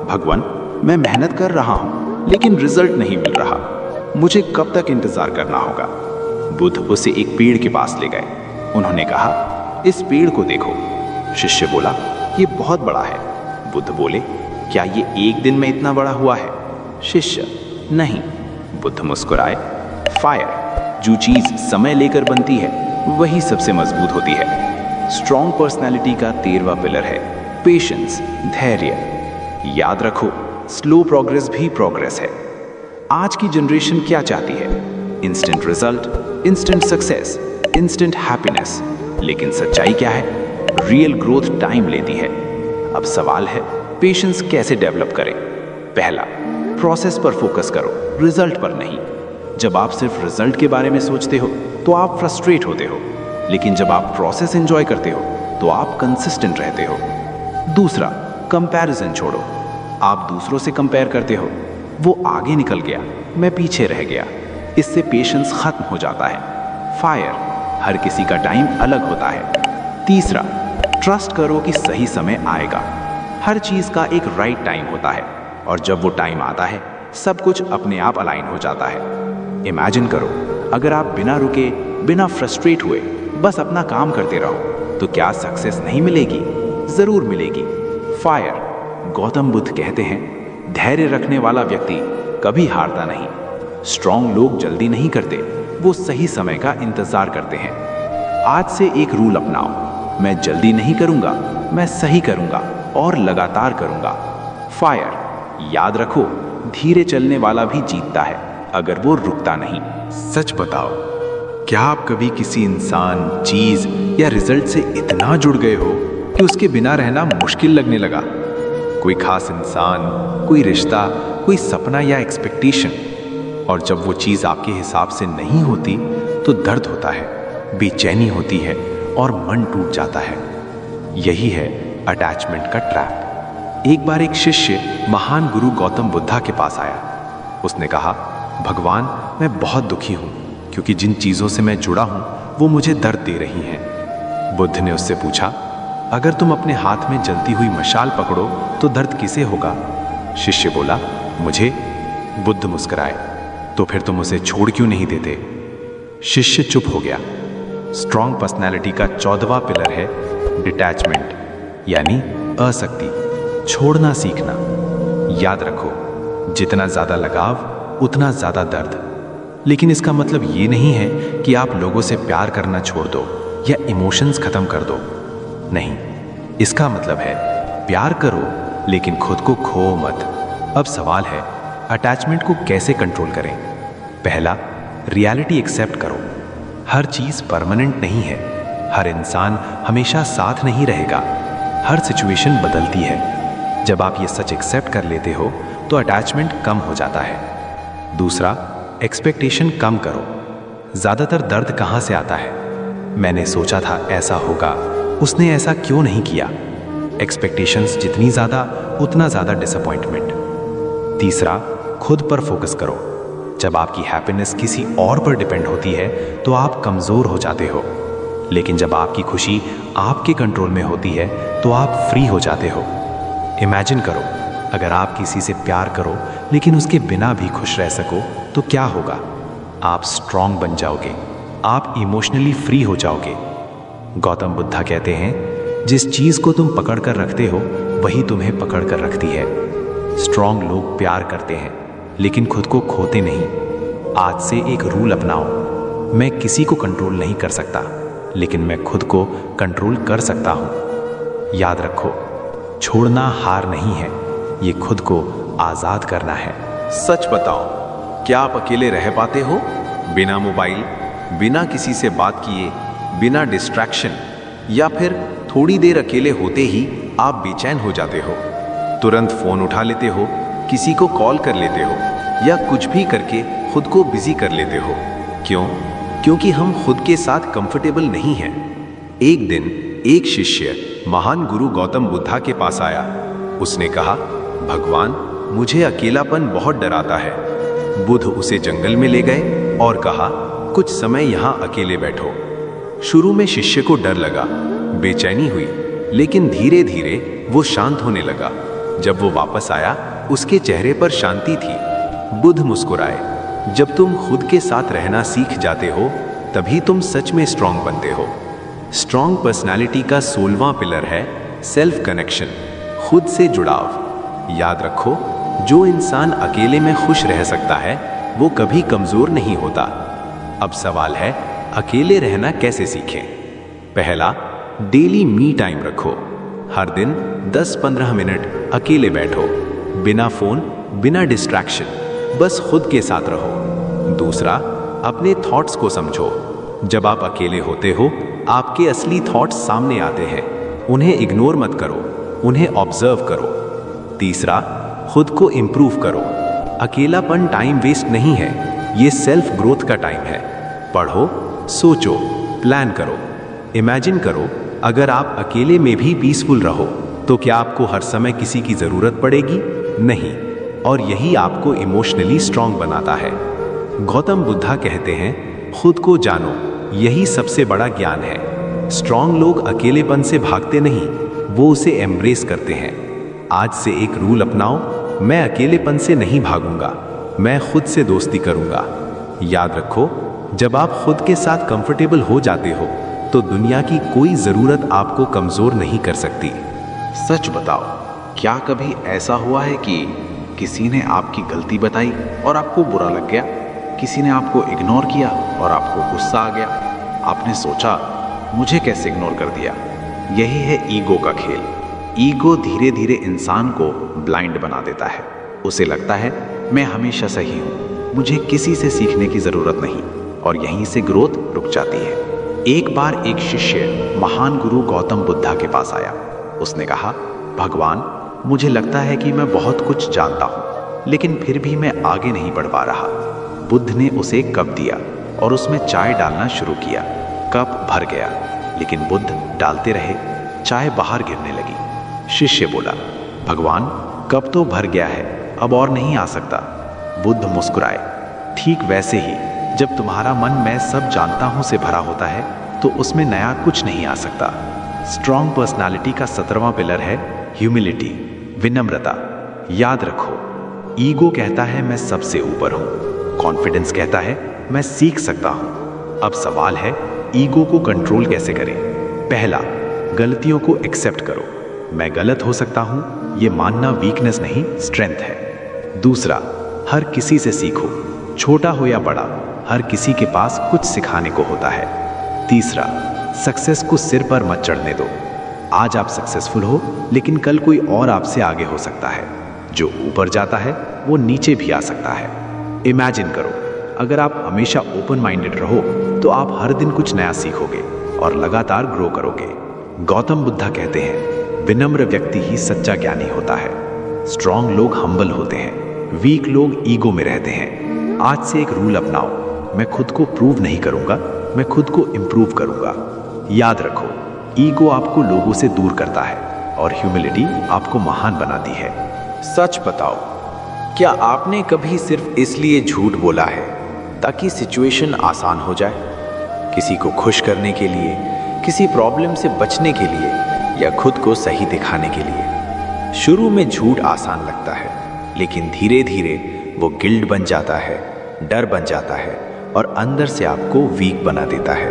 भगवान, मैं मेहनत कर रहा हूं लेकिन रिजल्ट नहीं मिल रहा, मुझे कब तक इंतजार करना होगा? बुद्ध उसे एक पेड़ के पास ले गए। उन्होंने कहा, इस पेड़ को देखो। शिष्य बोला, ये बहुत बड़ा है। बुद्ध बोले, क्या ये एक दिन में इतना बड़ा हुआ है? शिष्य, नहीं। बुद्ध मुस्कुराए, फायर, जो चीज समय लेकर बनती है वही सबसे मजबूत होती है। स्ट्रॉन्ग पर्सनैलिटी का 13वां पिलर है पेशेंस, धैर्य। याद रखो, स्लो प्रोग्रेस भी प्रोग्रेस है। आज की जनरेशन क्या चाहती है? Instant result, instant success, instant happiness. लेकिन सच्चाई क्या है? रियल ग्रोथ टाइम लेती है। अब सवाल है, पेशेंस कैसे डेवलप करें? पहला, प्रोसेस पर फोकस करो, रिजल्ट पर नहीं। जब आप सिर्फ रिजल्ट के बारे में सोचते हो तो आप फ्रस्ट्रेट होते हो, लेकिन जब आप प्रोसेस एंजॉय करते हो तो आप कंसिस्टेंट रहते हो। दूसरा, कंपैरिजन छोड़ो। आप दूसरों से कंपेयर करते हो, वो आगे निकल गया, मैं पीछे रह गया। इससे पेशेंस खत्म हो जाता है। फायर, हर किसी का टाइम अलग होता है। तीसरा, ट्रस्ट करो कि सही समय आएगा। हर चीज का एक राइट टाइम होता है और जब वो टाइम आता है सब कुछ अपने आप अलाइन हो जाता है। इमेजिन करो, अगर आप बिना रुके, बिना फ्रस्ट्रेट हुए बस अपना काम करते रहो तो क्या सक्सेस नहीं मिलेगी? जरूर मिलेगी। फायर, गौतम बुद्ध कहते हैं, धैर्य रखने वाला व्यक्ति कभी हारता नहीं। स्ट्रॉन्ग लोग जल्दी नहीं करते, वो सही समय का इंतजार करते हैं। आज से एक रूल अपनाओ, मैं जल्दी नहीं करूंगा, मैं सही करूंगा और लगातार करूंगा। फायर, याद रखो, धीरे चलने वाला भी जीतता है अगर वो रुकता नहीं। सच बताओ, क्या आप कभी किसी इंसान, चीज या रिजल्ट से इतना जुड़ गए हो कि उसके बिना रहना मुश्किल लगने लगा? कोई खास इंसान, कोई रिश्ता, कोई सपना या एक्सपेक्टेशन, और जब वो चीज आपके हिसाब से नहीं होती तो दर्द होता है, बेचैनी होती है और मन टूट जाता है। यही है अटैचमेंट का ट्रैप। एक बार एक शिष्य महान गुरु गौतम बुद्धा के पास आया। उसने कहा, भगवान, मैं बहुत दुखी हूं क्योंकि जिन चीजों से मैं जुड़ा हूं वो मुझे दर्द दे रही हैं। बुद्ध ने उससे पूछा, अगर तुम अपने हाथ में जलती हुई मशाल पकड़ो तो दर्द किसे होगा? शिष्य बोला, मुझे। बुद्ध मुस्कुराए, तो फिर तुम उसे छोड़ क्यों नहीं देते? शिष्य चुप हो गया। स्ट्रॉन्ग पर्सनैलिटी का 14वां पिलर है डिटैचमेंट, यानी असक्ति, छोड़ना सीखना। याद रखो, जितना ज्यादा लगाव उतना ज्यादा दर्द। लेकिन इसका मतलब ये नहीं है कि आप लोगों से प्यार करना छोड़ दो या इमोशंस खत्म कर दो। नहीं, इसका मतलब है प्यार करो लेकिन खुद को खो मत। अब सवाल है, अटैचमेंट को कैसे कंट्रोल करें? पहला, रियलिटी एक्सेप्ट करो। हर चीज परमानेंट नहीं है, हर इंसान हमेशा साथ नहीं रहेगा, हर सिचुएशन बदलती है। जब आप ये सच एक्सेप्ट कर लेते हो तो अटैचमेंट कम हो जाता है। दूसरा, एक्सपेक्टेशन कम करो। ज्यादातर दर्द कहां से आता है? मैंने सोचा था ऐसा होगा, उसने ऐसा क्यों नहीं किया? एक्सपेक्टेशंस जितनी ज्यादा उतना ज्यादा डिसअपॉइंटमेंट। तीसरा, खुद पर फोकस करो। जब आपकी हैप्पीनेस किसी और पर डिपेंड होती है तो आप कमजोर हो जाते हो। लेकिन जब आपकी खुशी आपके कंट्रोल में होती है तो आप फ्री हो जाते हो। इमेजिन करो, अगर आप किसी से प्यार करो लेकिन उसके बिना भी खुश रह सको तो क्या होगा? आप स्ट्रांग बन जाओगे, आप इमोशनली फ्री हो जाओगे। गौतम बुद्धा कहते हैं, जिस चीज को तुम पकड़ कर रखते हो वही तुम्हें पकड़ कर रखती है। स्ट्रांग लोग प्यार करते हैं लेकिन खुद को खोते नहीं। आज से एक रूल अपनाओ, मैं किसी को कंट्रोल नहीं कर सकता लेकिन मैं खुद को कंट्रोल कर सकता हूं। याद रखो, छोड़ना हार नहीं है, ये खुद को आजाद करना है। सच बताओ, क्या आप अकेले रह पाते हो? बिना मोबाइल, बिना किसी से बात किए, बिना डिस्ट्रैक्शन, या फिर थोड़ी देर अकेले होते ही आप बेचैन हो जाते हो? तुरंत फोन उठा लेते हो, किसी को कॉल कर लेते हो, या कुछ भी करके खुद को बिजी कर लेते हो? क्यों? क्योंकि हम खुद के साथ कंफर्टेबल नहीं हैं। एक दिन एक शिष्य महान गुरु गौतम बुद्धा के पास आया। उसने कहा, भगवान, मुझे अकेलापन बहुत डराता है। बुद्ध उसे जंगल में ले गए और कहा, कुछ समय यहाँ अकेले बैठो। शुरू में शिष्य को डर लगा, बेचैनी हुई, लेकिन धीरे धीरे वो शांत होने लगा। जब वो वापस आया, उसके चेहरे पर शांति थी। बुद्ध मुस्कुराए, जब तुम खुद के साथ रहना सीख जाते हो तभी तुम सच में स्ट्रांग बनते हो। स्ट्रांग पर्सनालिटी का 16वां पिलर है सेल्फ कनेक्शन, खुद से जुड़ाव। याद रखो, जो इंसान अकेले में खुश रह सकता है वो कभी कमजोर नहीं होता। अब सवाल है, अकेले रहना कैसे सीखें? पहला, डेली मी टाइम रखो। हर दिन 10-15 मिनट अकेले बैठो, बिना फोन, बिना डिस्ट्रैक्शन, बस खुद के साथ रहो। दूसरा, अपने थॉट्स को समझो। जब आप अकेले होते हो, आपके असली थॉट्स सामने आते हैं। उन्हें इग्नोर मत करो, उन्हें ऑब्जर्व करो। तीसरा, खुद को इम्प्रूव करो। अकेलापन टाइम वेस्ट नहीं है, ये सेल्फ ग्रोथ का टाइम है। पढ़ो, सोचो, प्लान करो। इमेजिन करो, अगर आप अकेले में भी पीसफुल रहो तो क्या आपको हर समय किसी की जरूरत पड़ेगी? नहीं। और यही आपको इमोशनली स्ट्रांग बनाता है। गौतम बुद्धा कहते हैं, खुद को जानो, यही सबसे बड़ा ज्ञान है। स्ट्रांग लोग अकेलेपन से भागते नहीं, वो उसे एम्ब्रेस करते हैं। आज से एक रूल अपनाओ, मैं अकेलेपन से नहीं भागूंगा, मैं खुद से दोस्ती करूंगा। याद रखो, जब आप खुद के साथ कंफर्टेबल हो जाते हो तो दुनिया की कोई जरूरत आपको कमजोर नहीं कर सकती। सच बताओ, क्या कभी ऐसा हुआ है कि किसी ने आपकी गलती बताई और आपको बुरा लग गया? किसी ने आपको इग्नोर किया और आपको गुस्सा आ गया? आपने सोचा, मुझे कैसे इग्नोर कर दिया? यही है ईगो का खेल। ईगो धीरे धीरे इंसान को ब्लाइंड बना देता है। उसे लगता है, मैं हमेशा सही हूँ, मुझे किसी से सीखने की जरूरत नहीं, और यहीं से ग्रोथ रुक जाती है। एक बार एक शिष्य महान गुरु गौतम बुद्धा के पास आया। उसने कहा, भगवान, मुझे लगता है कि मैं बहुत कुछ जानता हूँ, लेकिन फिर भी मैं आगे नहीं बढ़ पा रहा। बुद्ध ने उसे एक कप दिया और उसमें चाय डालना शुरू किया। कप भर गया, लेकिन बुद्ध डालते रहे, चाय बाहर गिरने लगी। शिष्य बोला, भगवान, कप तो भर गया है, अब और नहीं आ सकता। बुद्ध मुस्कुराए, ठीक वैसे ही जब तुम्हारा मन मैं सब जानता हूं से भरा होता है तो उसमें नया कुछ नहीं आ सकता। स्ट्रांग पर्सनालिटी का 17वां पिलर है ह्यूमिलिटी, विनम्रता। याद रखो, ईगो कहता है मैं सबसे ऊपर हूं, कॉन्फिडेंस कहता है मैं सीख सकता हूं। अब सवाल है, ईगो को कंट्रोल कैसे करें? पहला, गलतियों को एक्सेप्ट करो। मैं गलत हो सकता हूं, ये मानना वीकनेस नहीं, स्ट्रेंथ है। दूसरा, हर किसी से सीखो, छोटा हो या बड़ा, हर किसी के पास कुछ सिखाने को होता है। तीसरा, सक्सेस को सिर पर मत चढ़ने दो। आज आप सक्सेसफुल हो, लेकिन कल कोई और आपसे आगे हो सकता है। जो ऊपर जाता है वो नीचे भी आ सकता है। इमेजिन करो, अगर आप हमेशा ओपन माइंडेड रहो तो आप हर दिन कुछ नया सीखोगे और लगातार ग्रो करोगे। गौतम बुद्धा कहते हैं, विनम्र व्यक्ति ही सच्चा ज्ञानी होता है। स्ट्रांग लोग हम्बल होते हैं, वीक लोग ईगो में रहते हैं। आज से एक रूल अपनाओ, मैं खुद को प्रूव नहीं करूंगा, मैं खुद को इम्प्रूव करूंगा। याद रखो, ईगो आपको लोगों से दूर करता है और ह्यूमिलिटी आपको महान बनाती है। सच बताओ, क्या आपने कभी सिर्फ इसलिए झूठ बोला है ताकि सिचुएशन आसान हो जाए? किसी को खुश करने के लिए किसी प्रॉब्लम से बचने के लिए या खुद को सही दिखाने के लिए। शुरू में झूठ आसान लगता है, लेकिन धीरे धीरे वो गिल्ट बन जाता है, डर बन जाता है और अंदर से आपको वीक बना देता है।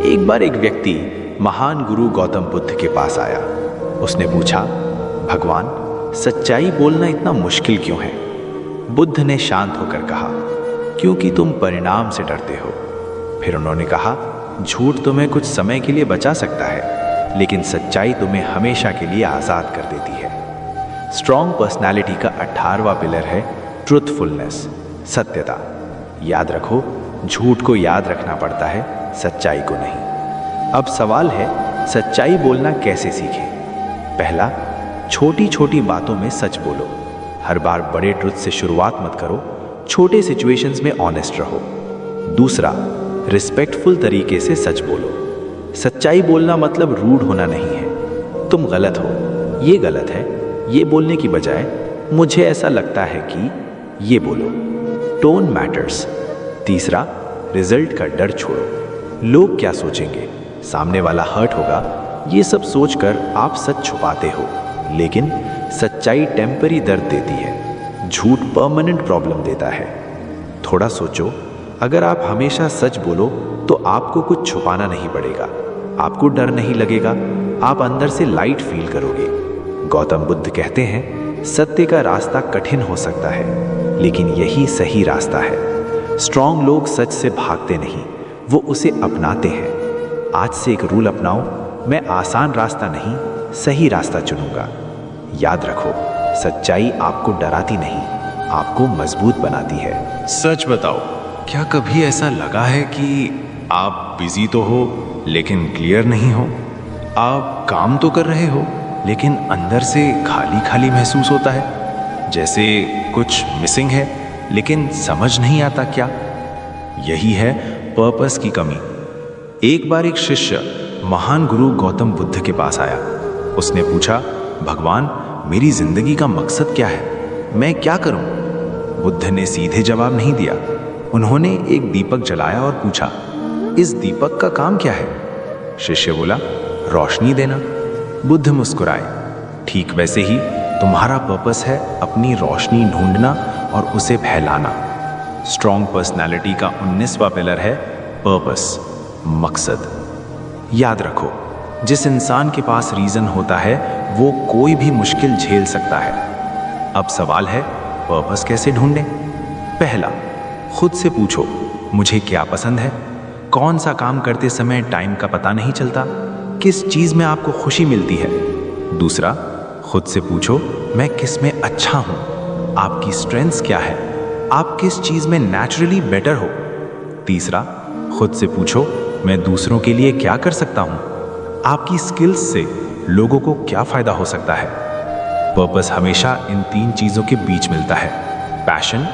एक बार एक व्यक्ति महान गुरु गौतम बुद्ध के पास आया। उसने पूछा, भगवान, सच्चाई बोलना इतना मुश्किल क्यों है? बुद्ध ने शांत होकर कहा, क्योंकि तुम परिणाम से डरते हो। फिर उन्होंने कहा, झूठ तुम्हें कुछ समय के लिए बचा सकता है, लेकिन सच्चाई तुम्हें हमेशा के लिए आज़ाद कर देती है। स्ट्रॉन्ग पर्सनालिटी का 18वां पिलर है ट्रुथफुलनेस, सत्यता। याद रखो, झूठ को याद रखना पड़ता है, सच्चाई को नहीं। अब सवाल है, सच्चाई बोलना कैसे सीखें? पहला, छोटी छोटी बातों में सच बोलो। हर बार बड़े ट्रुथ से शुरुआत मत करो, छोटे सिचुएशंस में ऑनेस्ट रहो। दूसरा, रिस्पेक्टफुल तरीके से सच बोलो। सच्चाई बोलना मतलब रूड होना नहीं है। तुम गलत हो, ये गलत है, ये बोलने की बजाय मुझे ऐसा लगता है कि ये बोलो। Tone matters. तीसरा, रिजल्ट का डर छोड़ो। लोग क्या सोचेंगे, सामने वाला हर्ट होगा, ये सब सोचकर आप सच छुपाते हो। लेकिन सच्चाई टेम्पररी दर्द देती है, झूठ परमानेंट प्रॉब्लम देता है। थोड़ा सोचो, अगर आप हमेशा सच बोलो तो आपको कुछ छुपाना नहीं पड़ेगा, आपको डर नहीं लगेगा, आप अंदर से लाइट फील करोगे। गौतम बुद्ध कहते हैं, सत्य का रास्ता कठिन हो सकता है, लेकिन यही सही रास्ता है। स्ट्रॉन्ग लोग सच से भागते नहीं, वो उसे अपनाते हैं। आज से एक रूल अपनाओ, मैं आसान रास्ता नहीं, सही रास्ता चुनूंगा। याद रखो, सच्चाई आपको डराती नहीं, आपको मजबूत बनाती है। सच बताओ, क्या कभी ऐसा लगा है कि आप बिजी तो हो लेकिन क्लियर नहीं हो? आप काम तो कर रहे हो लेकिन अंदर से खाली खाली महसूस होता है, जैसे कुछ मिसिंग है, लेकिन समझ नहीं आता क्या? यही है पर्पस की कमी। एक बार एक शिष्य महान गुरु गौतम बुद्ध के पास आया। उसने पूछा, भगवान, मेरी जिंदगी का मकसद क्या है? मैं क्या करूं? बुद्ध ने सीधे जवाब नहीं दिया। उन्होंने एक दीपक जलाया और पूछा, इस दीपक का काम क्या है? शिष्य बोला, रोशनी देना। बुद्ध मुस्कुराए, ठीक वैसे ही तुम्हारा पर्पस है अपनी रोशनी ढूंढना और उसे फैलाना। स्ट्रॉन्ग पर्सनालिटी का 19वां पिलर है पर्पस, मकसद। याद रखो, जिस इंसान के पास रीजन होता है वो कोई भी मुश्किल झेल सकता है। अब सवाल है, पर्पस कैसे ढूंढें? पहला, खुद से पूछो, मुझे क्या पसंद है? कौन सा काम करते समय टाइम का पता नहीं चलता? किस चीज में आपको खुशी मिलती है? दूसरा, खुद से पूछो, मैं किस में अच्छा हूं? आपकी स्ट्रेंथ्स क्या है? आप किस चीज में नेचुरली बेटर हो? तीसरा, खुद से पूछो, मैं दूसरों के लिए क्या कर सकता हूं? आपकी स्किल्स से लोगों को क्या फायदा हो सकता है? पर्पस हमेशा इन 3 चीजों के बीच मिलता है। पैशन,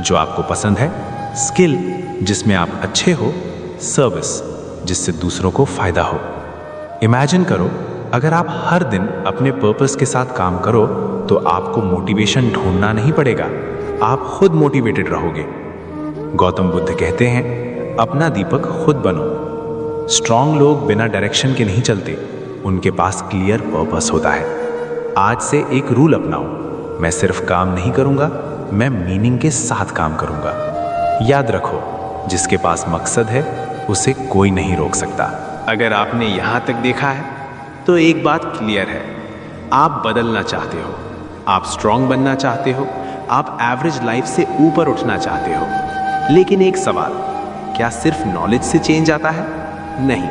जो आपको पसंद है, स्किल, जिसमें आप अच्छे हो, सर्विस, जिससे दूसरों को फायदा हो। इमेजिन करो, अगर आप हर दिन अपने पर्पस के साथ काम करो तो आपको मोटिवेशन ढूंढना नहीं पड़ेगा, आप खुद मोटिवेटेड रहोगे। गौतम बुद्ध कहते हैं, अपना दीपक खुद बनो। स्ट्रॉन्ग लोग बिना डायरेक्शन के नहीं चलते, उनके पास क्लियर पर्पस होता है। आज से एक रूल अपनाओ, मैं सिर्फ काम नहीं करूंगा, मैं मीनिंग के साथ काम करूंगा। याद रखो, जिसके पास मकसद है उसे कोई नहीं रोक सकता। अगर आपने यहां तक देखा है तो एक बात क्लियर है, आप बदलना चाहते हो, आप स्ट्रॉन्ग बनना चाहते हो, आप एवरेज लाइफ से ऊपर उठना चाहते हो। लेकिन एक सवाल, क्या सिर्फ नॉलेज से चेंज आता है? नहीं,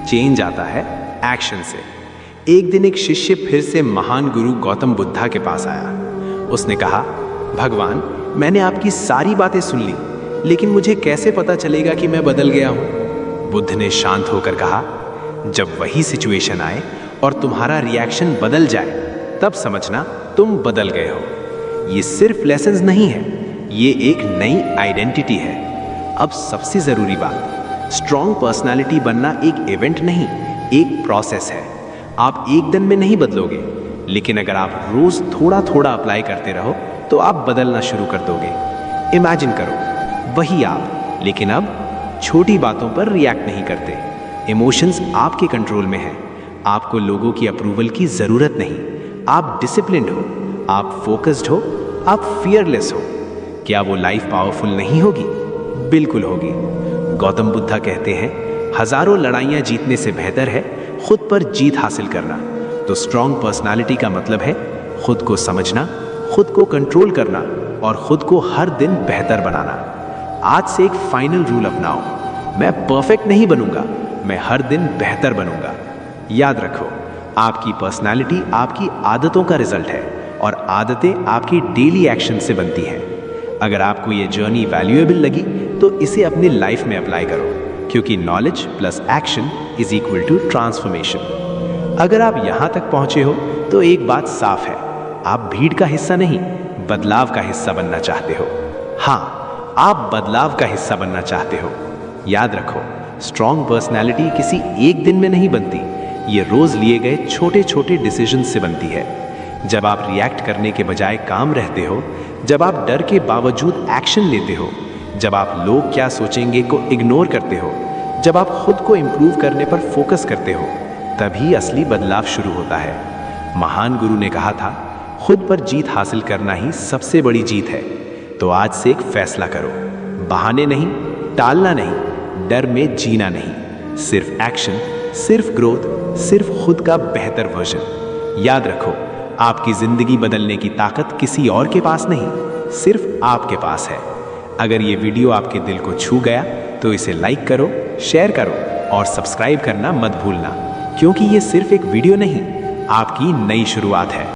चेंज आता है एक्शन से। एक दिन एक शिष्य फिर से महान गुरु गौतम बुद्धा के पास आया। उसने कहा, भगवान, मैंने आपकी सारी बातें सुन ली, लेकिन मुझे कैसे पता चलेगा कि मैं बदल गया हूं? बुद्ध ने शांत होकर कहा, जब वही सिचुएशन आए और तुम्हारा रिएक्शन बदल जाए, तब समझना तुम बदल गए हो। ये सिर्फ लेसन्स नहीं है, ये एक नई आइडेंटिटी है। अब सबसे जरूरी बात, स्ट्रॉन्ग पर्सनालिटी बनना एक इवेंट नहीं, एक प्रोसेस है। आप एक दिन में नहीं बदलोगे, लेकिन अगर आप रोज थोड़ा थोड़ा अप्लाई करते रहो तो आप बदलना शुरू कर दोगे। इमेजिन करो, वही आप, लेकिन अब छोटी बातों पर रिएक्ट नहीं करते, इमोशंस आपके कंट्रोल में हैं। आपको लोगों की अप्रूवल की जरूरत नहीं। आप डिसिप्लिन्ड हो, आप फोकस्ड हो, आप फियरलेस हो। क्या वो लाइफ पावरफुल नहीं होगी? बिल्कुल होगी। गौतम बुद्धा कहते हैं, हजारों लड़ाइयां जीतने से बेहतर है खुद पर जीत हासिल करना। तो स्ट्रॉन्ग पर्सनालिटी का मतलब है खुद को समझना, खुद को कंट्रोल करना और खुद को हर दिन बेहतर बनाना। आज से एक फाइनल रूल अपनाओ, मैं परफेक्ट नहीं बनूंगा, मैं हर दिन बेहतर बनूंगा। याद रखो, आपकी पर्सनालिटी आपकी आदतों का रिजल्ट है और आदतें आपकी डेली एक्शन से बनती हैं। अगर आपको ये जर्नी वैल्यूएबल लगी तो इसे अपनी लाइफ में अप्लाई करो, क्योंकि knowledge plus action is equal to transformation. अगर आप यहां तक पहुंचे हो तो एक बात साफ है, आप भीड़ का हिस्सा नहीं, बदलाव का हिस्सा बनना चाहते हो। हाँ, आप बदलाव का हिस्सा बनना चाहते हो। याद रखो, स्ट्रॉन्ग पर्सनैलिटी किसी एक दिन में नहीं बनती, ये रोज लिए गए छोटे छोटे डिसीजन से बनती है। जब आप रिएक्ट करने के बजाय काम रहते हो, जब आप डर के बावजूद एक्शन लेते हो, जब आप लोग क्या सोचेंगे को इग्नोर करते हो, जब आप खुद को इम्प्रूव करने पर फोकस करते हो, तभी असली बदलाव शुरू होता है। महान गुरु ने कहा था, खुद पर जीत हासिल करना ही सबसे बड़ी जीत है। तो आज से एक फैसला करो, बहाने नहीं, टालना नहीं, डर में जीना नहीं, सिर्फ एक्शन, सिर्फ ग्रोथ, सिर्फ खुद का बेहतर वर्जन। याद रखो, आपकी जिंदगी बदलने की ताकत किसी और के पास नहीं, सिर्फ आपके पास है। अगर ये वीडियो आपके दिल को छू गया तो इसे लाइक करो, शेयर करो और सब्सक्राइब करना मत भूलना, क्योंकि ये सिर्फ एक वीडियो नहीं, आपकी नई शुरुआत है।